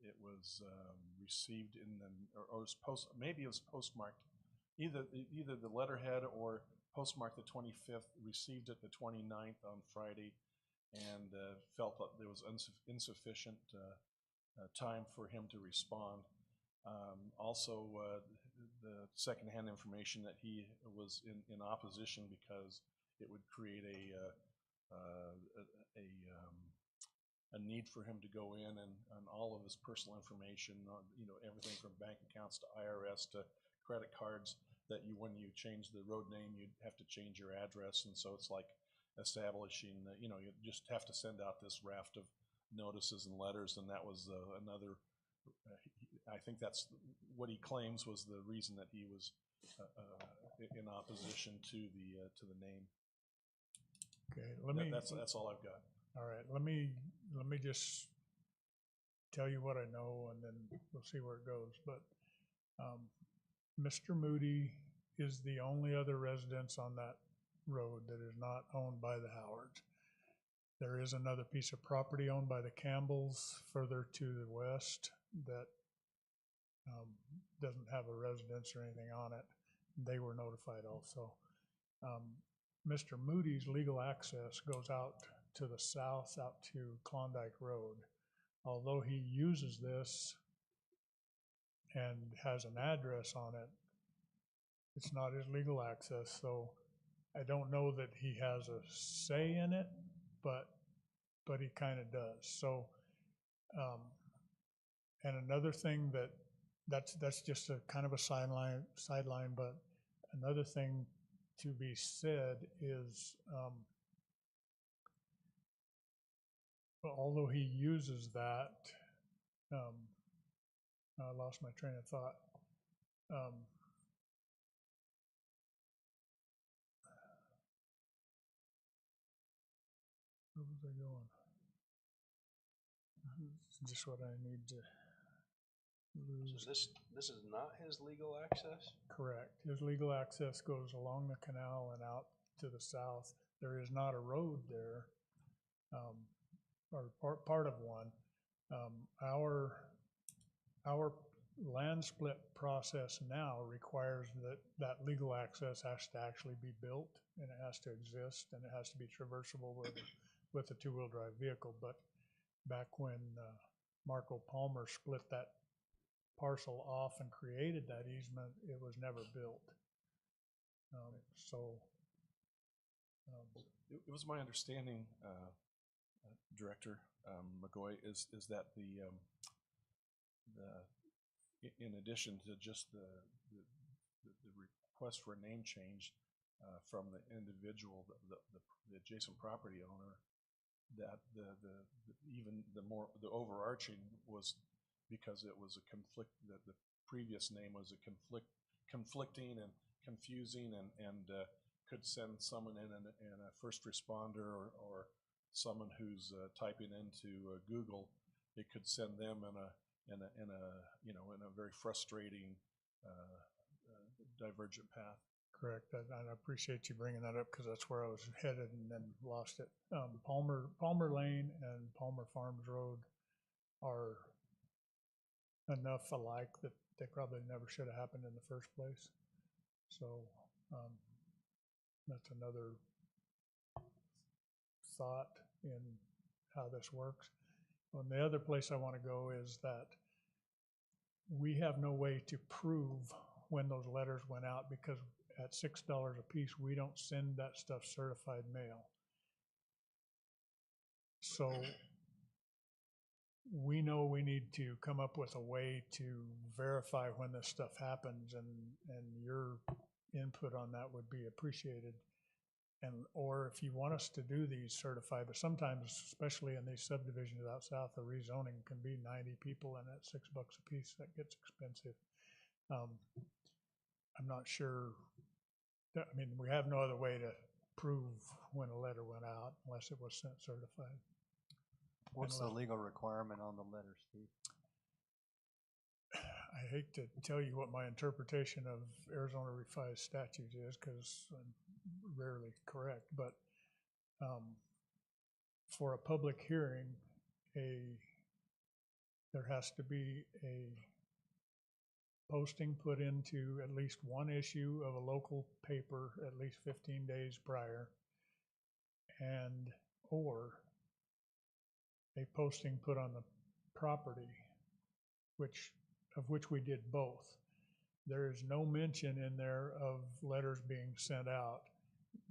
[SPEAKER 2] it was received maybe it was postmarked, either the letterhead or postmarked the 25th, received it the 29th on Friday, and felt that there was insufficient time for him to respond. Also, the secondhand information that he was in opposition because it would create a need for him to go in and all of his personal information, everything from bank accounts to IRS to credit cards, that when you change the road name, you'd have to change your address. And so it's like establishing, you just have to send out this raft of notices and letters. And that was another, I think that's what he claims was the reason that he was in opposition to the name.
[SPEAKER 11] Okay,
[SPEAKER 2] that's all I've got.
[SPEAKER 11] All right, let me just tell you what I know, and then we'll see where it goes. But Mr. Moody is the only other residence on that road that is not owned by the Howards. There is another piece of property owned by the Campbells further to the west that doesn't have a residence or anything on it. They were notified also. Mr. Moody's legal access goes out to the south, out to Klondike Road. Although he uses this and has an address on it, it's not his legal access. So I don't know that he has a say in it, but he kind of does. So, and another thing that's just a kind of a sideline, but another thing to be said is, although he uses that, I lost my train of thought. Where was I going? It's just what I need to lose.
[SPEAKER 3] So this is not his legal access?
[SPEAKER 11] Correct. His legal access goes along the canal and out to the south. There is not a road there, or part of one. Our land split process now requires that legal access has to actually be built, and it has to exist, and it has to be traversable with a two-wheel drive vehicle. But back when Marco Palmer split that parcel off and created that easement, it was never built.
[SPEAKER 2] It was my understanding, Director McGoy, is that in addition to just the request for a name change from the individual, the adjacent property owner, that the overarching was because it was a conflict, that the previous name was a conflicting and confusing, and could send someone in a first responder or someone who's typing into Google. It could send them in a very frustrating divergent path.
[SPEAKER 11] Correct. I appreciate you bringing that up because that's where I was headed and then lost it. Palmer Lane and Palmer Farms Road are enough alike that they probably never should have happened in the first place. So that's another thought in how this works. And the other place I want to go is that we have no way to prove when those letters went out because at $6 a piece, we don't send that stuff certified mail. So we know we need to come up with a way to verify when this stuff happens, and your input on that would be appreciated. And or if you want us to do these certified, but sometimes, especially in these subdivisions out south, the rezoning can be 90 people, and at $6 a piece, that gets expensive. I'm not sure. I mean, we have no other way to prove when a letter went out unless it was sent certified.
[SPEAKER 13] What's the legal requirement on the letter, Steve?
[SPEAKER 11] I hate to tell you what my interpretation of Arizona Revised Statute is because I'm rarely correct, but for a public hearing, there has to be a posting put into at least one issue of a local paper at least 15 days prior, and or a posting put on the property, of which we did both. There is no mention in there of letters being sent out.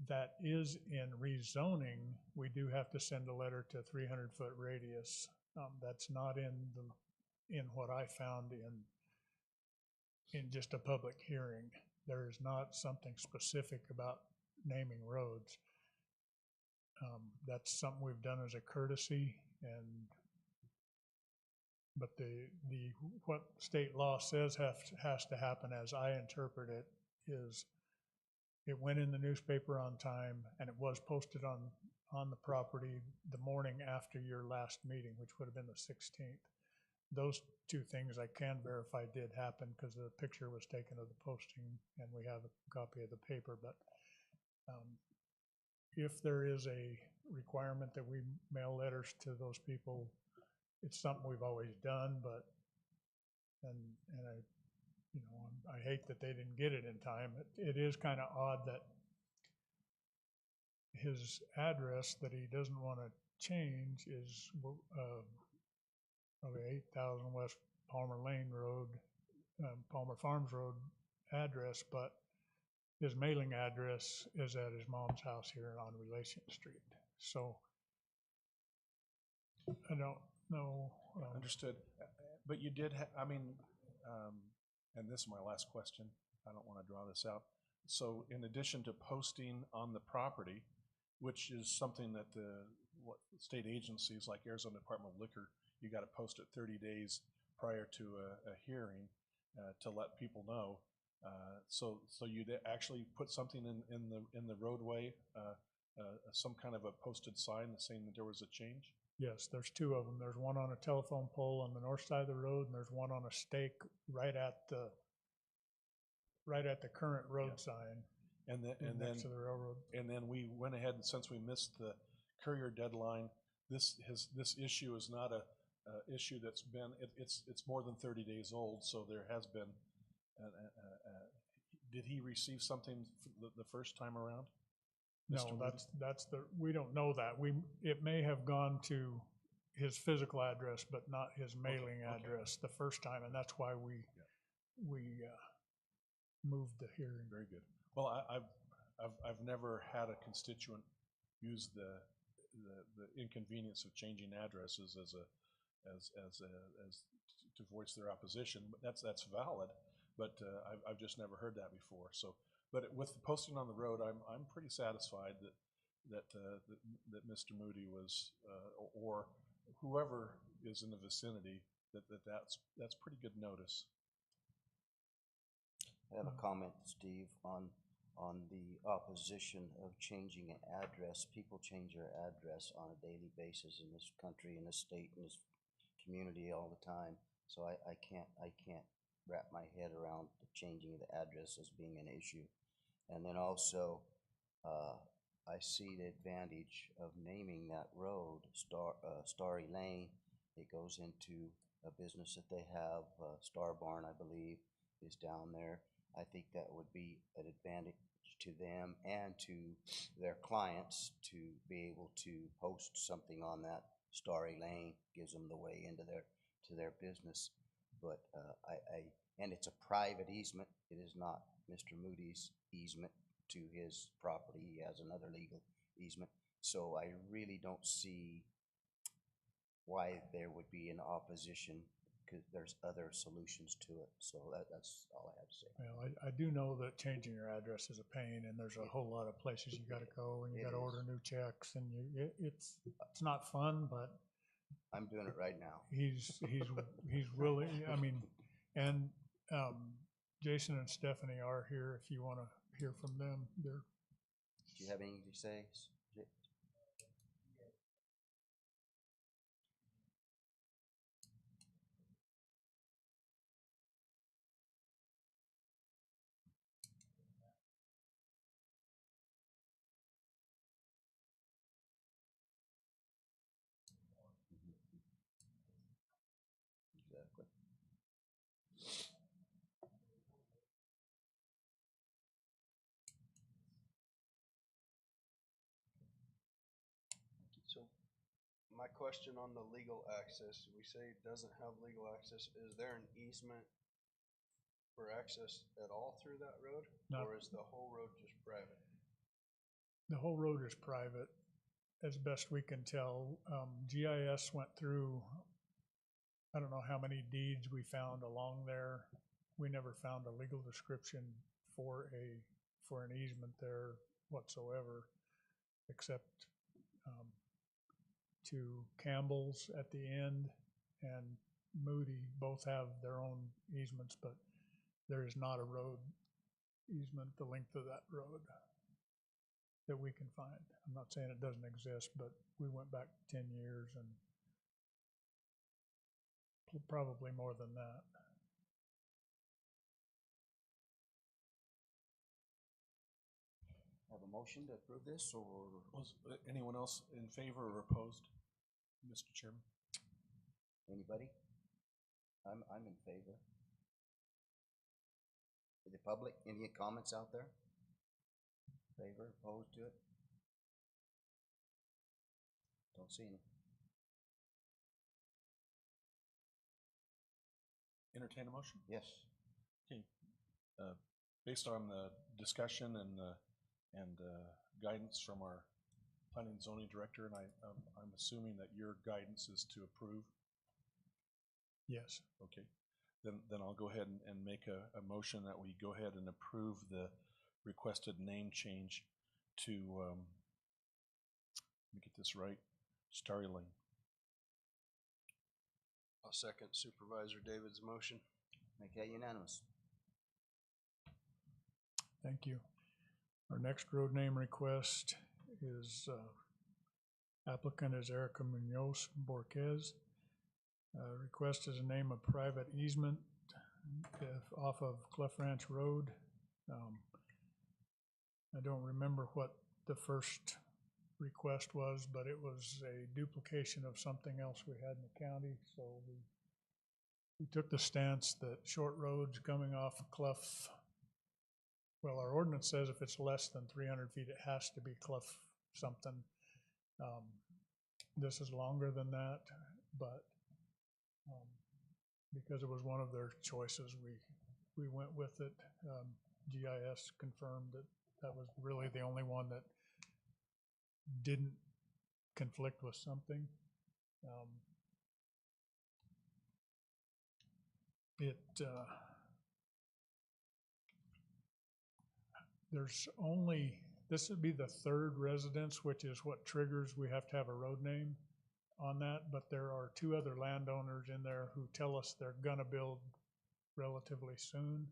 [SPEAKER 11] That is in rezoning, we do have to send a letter to 300-foot radius. That's not in what I found in just a public hearing. There is not something specific about naming roads. That's something we've done as a courtesy, but what state law says has to happen, as I interpret it, is it went in the newspaper on time and it was posted on the property the morning after your last meeting, which would have been the 16th. Those two things I can verify did happen because the picture was taken of the posting and we have a copy of the paper. But if there is a requirement that we mail letters to those people, it's something we've always done, but I hate that they didn't get it in time. It is kind of odd that his address that he doesn't want to change is probably 8,000 West Palmer Lane Road, Palmer Farms Road address, but his mailing address is at his mom's house here on Relation Street. So I don't know.
[SPEAKER 2] Understood. But you did, and this is my last question. I don't want to draw this out. So in addition to posting on the property, which is something that the state agencies like Arizona Department of Liquor, you got to post it 30 days prior to a hearing to let people know. So you'd actually put something in the roadway, some kind of a posted sign saying that there was a change?
[SPEAKER 11] Yes, there's two of them. There's one on a telephone pole on the north side of the road, and there's one on a stake right at the current road sign.
[SPEAKER 2] And
[SPEAKER 11] next to the railroad.
[SPEAKER 2] And then we went ahead, and since we missed the courier deadline, this issue is not a issue that's been, it's more than 30 days old, so there has been, did he receive something the first time around?
[SPEAKER 11] No, we don't know that. It may have gone to his physical address, but not his mailing address the first time, and that's why we moved the hearing.
[SPEAKER 2] Very good. Well, I've never had a constituent use the inconvenience of changing addresses to voice their opposition. But that's valid, but I've just never heard that before. So, but with the posting on the road, I'm pretty satisfied that Mr. Moody was, or whoever is in the vicinity, that's pretty good notice.
[SPEAKER 12] I have a comment, Steve, on the opposition of changing an address. People change their address on a daily basis in this country, in this state, in this community all the time. So I can't wrap my head around the changing of the address as being an issue. And then also, I see the advantage of naming that road Starry Lane. It goes into a business that they have, Star Barn, I believe, is down there. I think that would be an advantage to them and to their clients to be able to post something on that Starry Lane. Gives them the way into their business. But and it's a private easement. It is not Mr. Moody's easement to his property. He has another legal easement. So I really don't see why there would be an opposition, because there's other solutions to it. So that's all I have to say.
[SPEAKER 11] Well, I do know that changing your address is a pain, and there's a whole lot of places you gotta go, and you gotta order new checks, and it's not fun, but
[SPEAKER 12] I'm doing it right now.
[SPEAKER 11] he's willing, I mean, and Jason and Stephanie are here if you wanna hear from them.
[SPEAKER 12] Do you have anything to say? Exactly.
[SPEAKER 3] So my question on the legal access, we say it doesn't have legal access. Is there an easement for access at all through that road?
[SPEAKER 11] No.
[SPEAKER 3] Or is the whole road just private?
[SPEAKER 11] The whole road is private, as best we can tell. GIS went through, I don't know how many deeds we found along there. We never found a legal description for an easement there whatsoever, except to Campbell's at the end and Moody both have their own easements, but there is not a road easement the length of that road that we can find. I'm not saying it doesn't exist, but we went back 10 years and probably more than that.
[SPEAKER 12] Have a motion to approve this, or
[SPEAKER 2] Was anyone else in favor or opposed, Mr. Chairman?
[SPEAKER 12] anybody? I'm in favor. The public, any comments out there? Favor, opposed to it? Don't see any.
[SPEAKER 2] Entertain a motion?
[SPEAKER 12] Yes.
[SPEAKER 2] Okay. Based on the discussion and guidance from our planning and zoning director, and I'm assuming that your guidance is to approve.
[SPEAKER 11] Yes.
[SPEAKER 2] Okay. Then I'll go ahead and make a motion that we go ahead and approve the requested name change to, let me get this right, Starry Lane.
[SPEAKER 3] I'll second Supervisor David's motion.
[SPEAKER 12] Make that unanimous.
[SPEAKER 11] Thank you. Our next road name request is applicant is Erica Munoz Borquez. Request is a name of private easement off of Clough Ranch Road. I don't remember what the first request was, but it was a duplication of something else we had in the county. So we took the stance that short roads coming off of Clough, well, our ordinance says if it's less than 300 feet, it has to be Clough something. This is longer than that, but because it was one of their choices, we went with it. GIS confirmed that that was really the only one that didn't conflict with something. there's only, this would be the third residence, which is what triggers, we have to have a road name on that, but there are two other landowners in there who tell us they're gonna build relatively soon.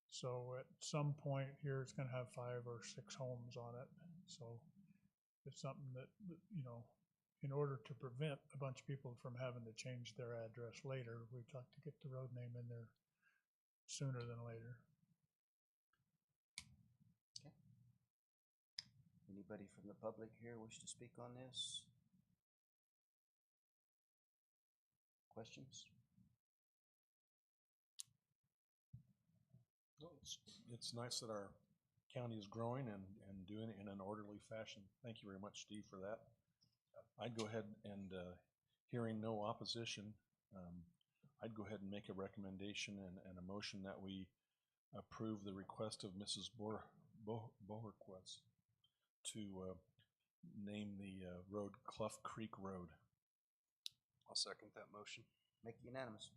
[SPEAKER 11] So at some point here, it's gonna have 5 or 6 homes on it. So it's something that, you know, in order to prevent a bunch of people from having to change their address later, we'd like to get the road name in there sooner than later.
[SPEAKER 12] Anybody from the public here wish to speak on this? Questions?
[SPEAKER 2] Well, it's nice that our county is growing and doing it in an orderly fashion. Thank you very much, Steve, for that. I'd go ahead and, hearing no opposition, I'd go ahead and make a recommendation and a motion that we approve the request of Mrs. Bohorquez to name the road Clough Creek Road.
[SPEAKER 3] I'll second that motion.
[SPEAKER 12] Make it unanimous.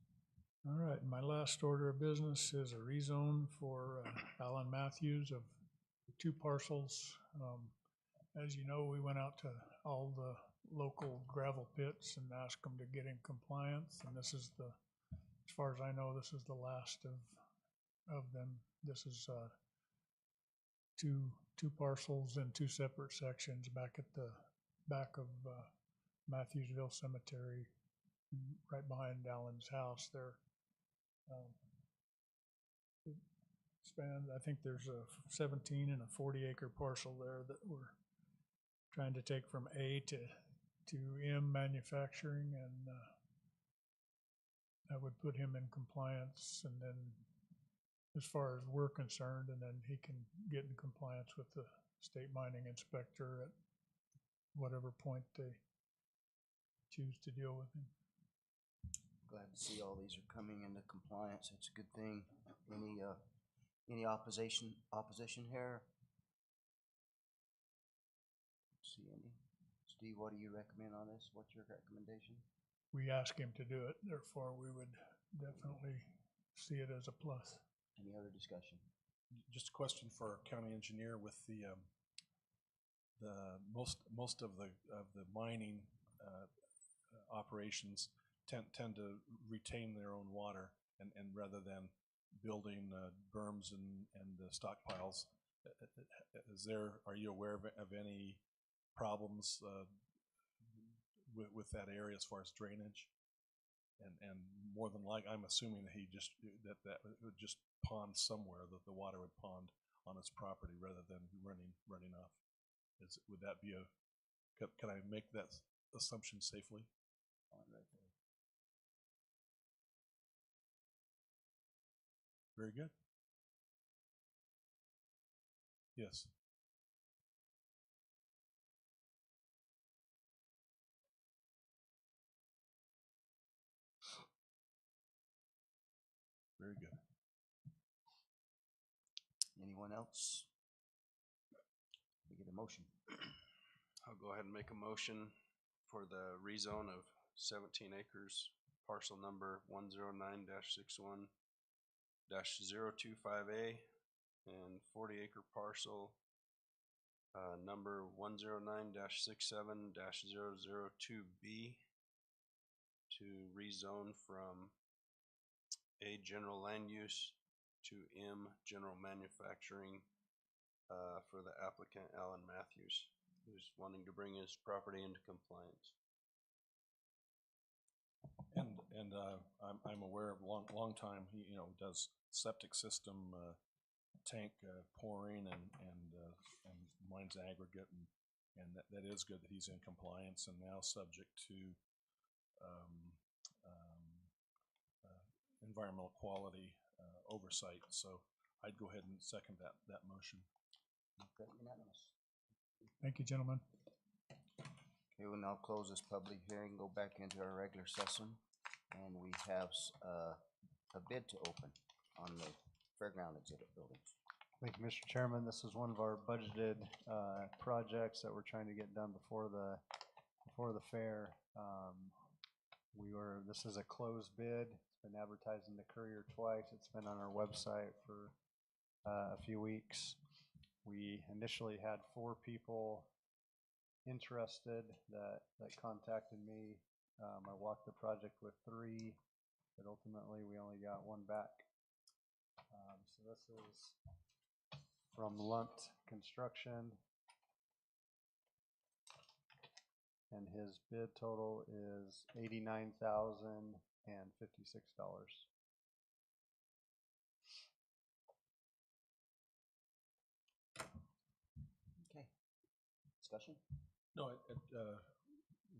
[SPEAKER 11] All right, my last order of business is a rezone for Alan Matthews of 2 parcels. As you know, we went out to all the local gravel pits and asked them to get in compliance, and this is the, as far as I know, this is the last of them. This is two parcels in 2 separate sections back at the back of Matthewsville Cemetery, right behind Alan's house there. I think there's a 17 and a 40-acre parcel there that we're trying to take from A to M manufacturing, and that would put him in compliance, and then as far as we're concerned, and then he can get in compliance with the state mining inspector at whatever point they choose to deal with him.
[SPEAKER 12] Glad to see all these are coming into compliance. It's a good thing. Any opposition here? Let's see any. Steve, what do you recommend on this? What's your recommendation?
[SPEAKER 11] We ask him to do it, therefore we would definitely see it as a plus.
[SPEAKER 12] Any other discussion?
[SPEAKER 2] Just a question for our county engineer. With the most of the mining operations tend to retain their own water, and rather than building berms and stockpiles, are you aware of any problems with that area as far as drainage? And more than like, I'm assuming that that would just pond somewhere, that the water would pond on his property rather than running off. Would that be can I make that assumption safely?
[SPEAKER 12] Right there.
[SPEAKER 2] Very good. Yes. Very good.
[SPEAKER 12] Anyone else? We get a motion.
[SPEAKER 3] I'll go ahead and make a motion for the rezone of 17 acres, parcel number 109-61-025A, and 40-acre parcel number 109-67-002B to rezone from A, general land use, to M, general manufacturing, for the applicant Alan Matthews, who's wanting to bring his property into compliance.
[SPEAKER 2] And I'm aware of long time he does septic system tank pouring and mines aggregate, and that is good that he's in compliance and now subject to environmental quality oversight. So I'd go ahead and second that motion.
[SPEAKER 12] Unanimous.
[SPEAKER 11] Thank you, gentlemen.
[SPEAKER 12] Okay, we'll now close this public hearing, go back into our regular session, and we have a bid to open on the fairground exhibit building.
[SPEAKER 13] Thank you, Mr. Chairman. This is one of our budgeted projects that we're trying to get done before the fair. This is a closed bid. It's been advertised in the Courier twice. It's been on our website for a few weeks. We initially had 4 people interested that contacted me. I walked the project with 3, but ultimately we only got 1 back. So this is from Lunt Construction. And his bid total is $89,056.
[SPEAKER 12] Okay. Discussion?
[SPEAKER 2] No,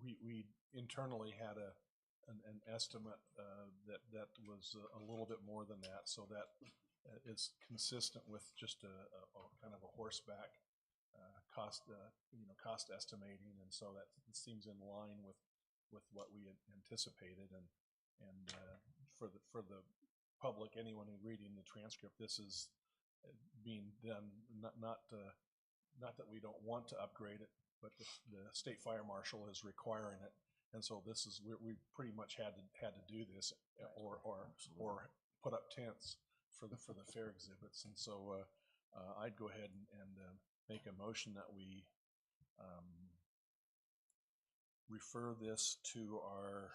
[SPEAKER 2] we internally had an estimate that was a little bit more than that, so that is consistent with just a kind of a horseback cost estimating, and so that seems in line with what we had anticipated. And for the public, anyone who's reading the transcript, this is being done not that we don't want to upgrade it, but the state fire marshal is requiring it, and so this is we pretty much had to do this, or put up tents for the fair exhibits. And so I'd go ahead and make a motion that we refer this to our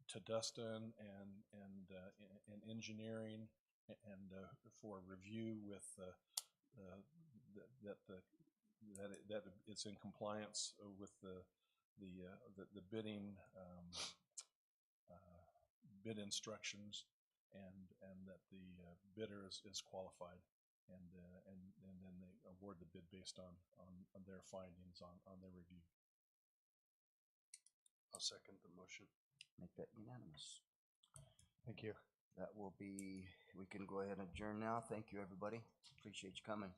[SPEAKER 2] to Dustin and engineering and for review with that it's in compliance with the bidding bid instructions, and that the bidder is qualified, and then they award the bid based on their findings on their review.
[SPEAKER 3] I'll second the motion.
[SPEAKER 12] Make that unanimous.
[SPEAKER 13] Thank you.
[SPEAKER 12] That will be, we can go ahead and adjourn now. Thank you, everybody. Appreciate you coming.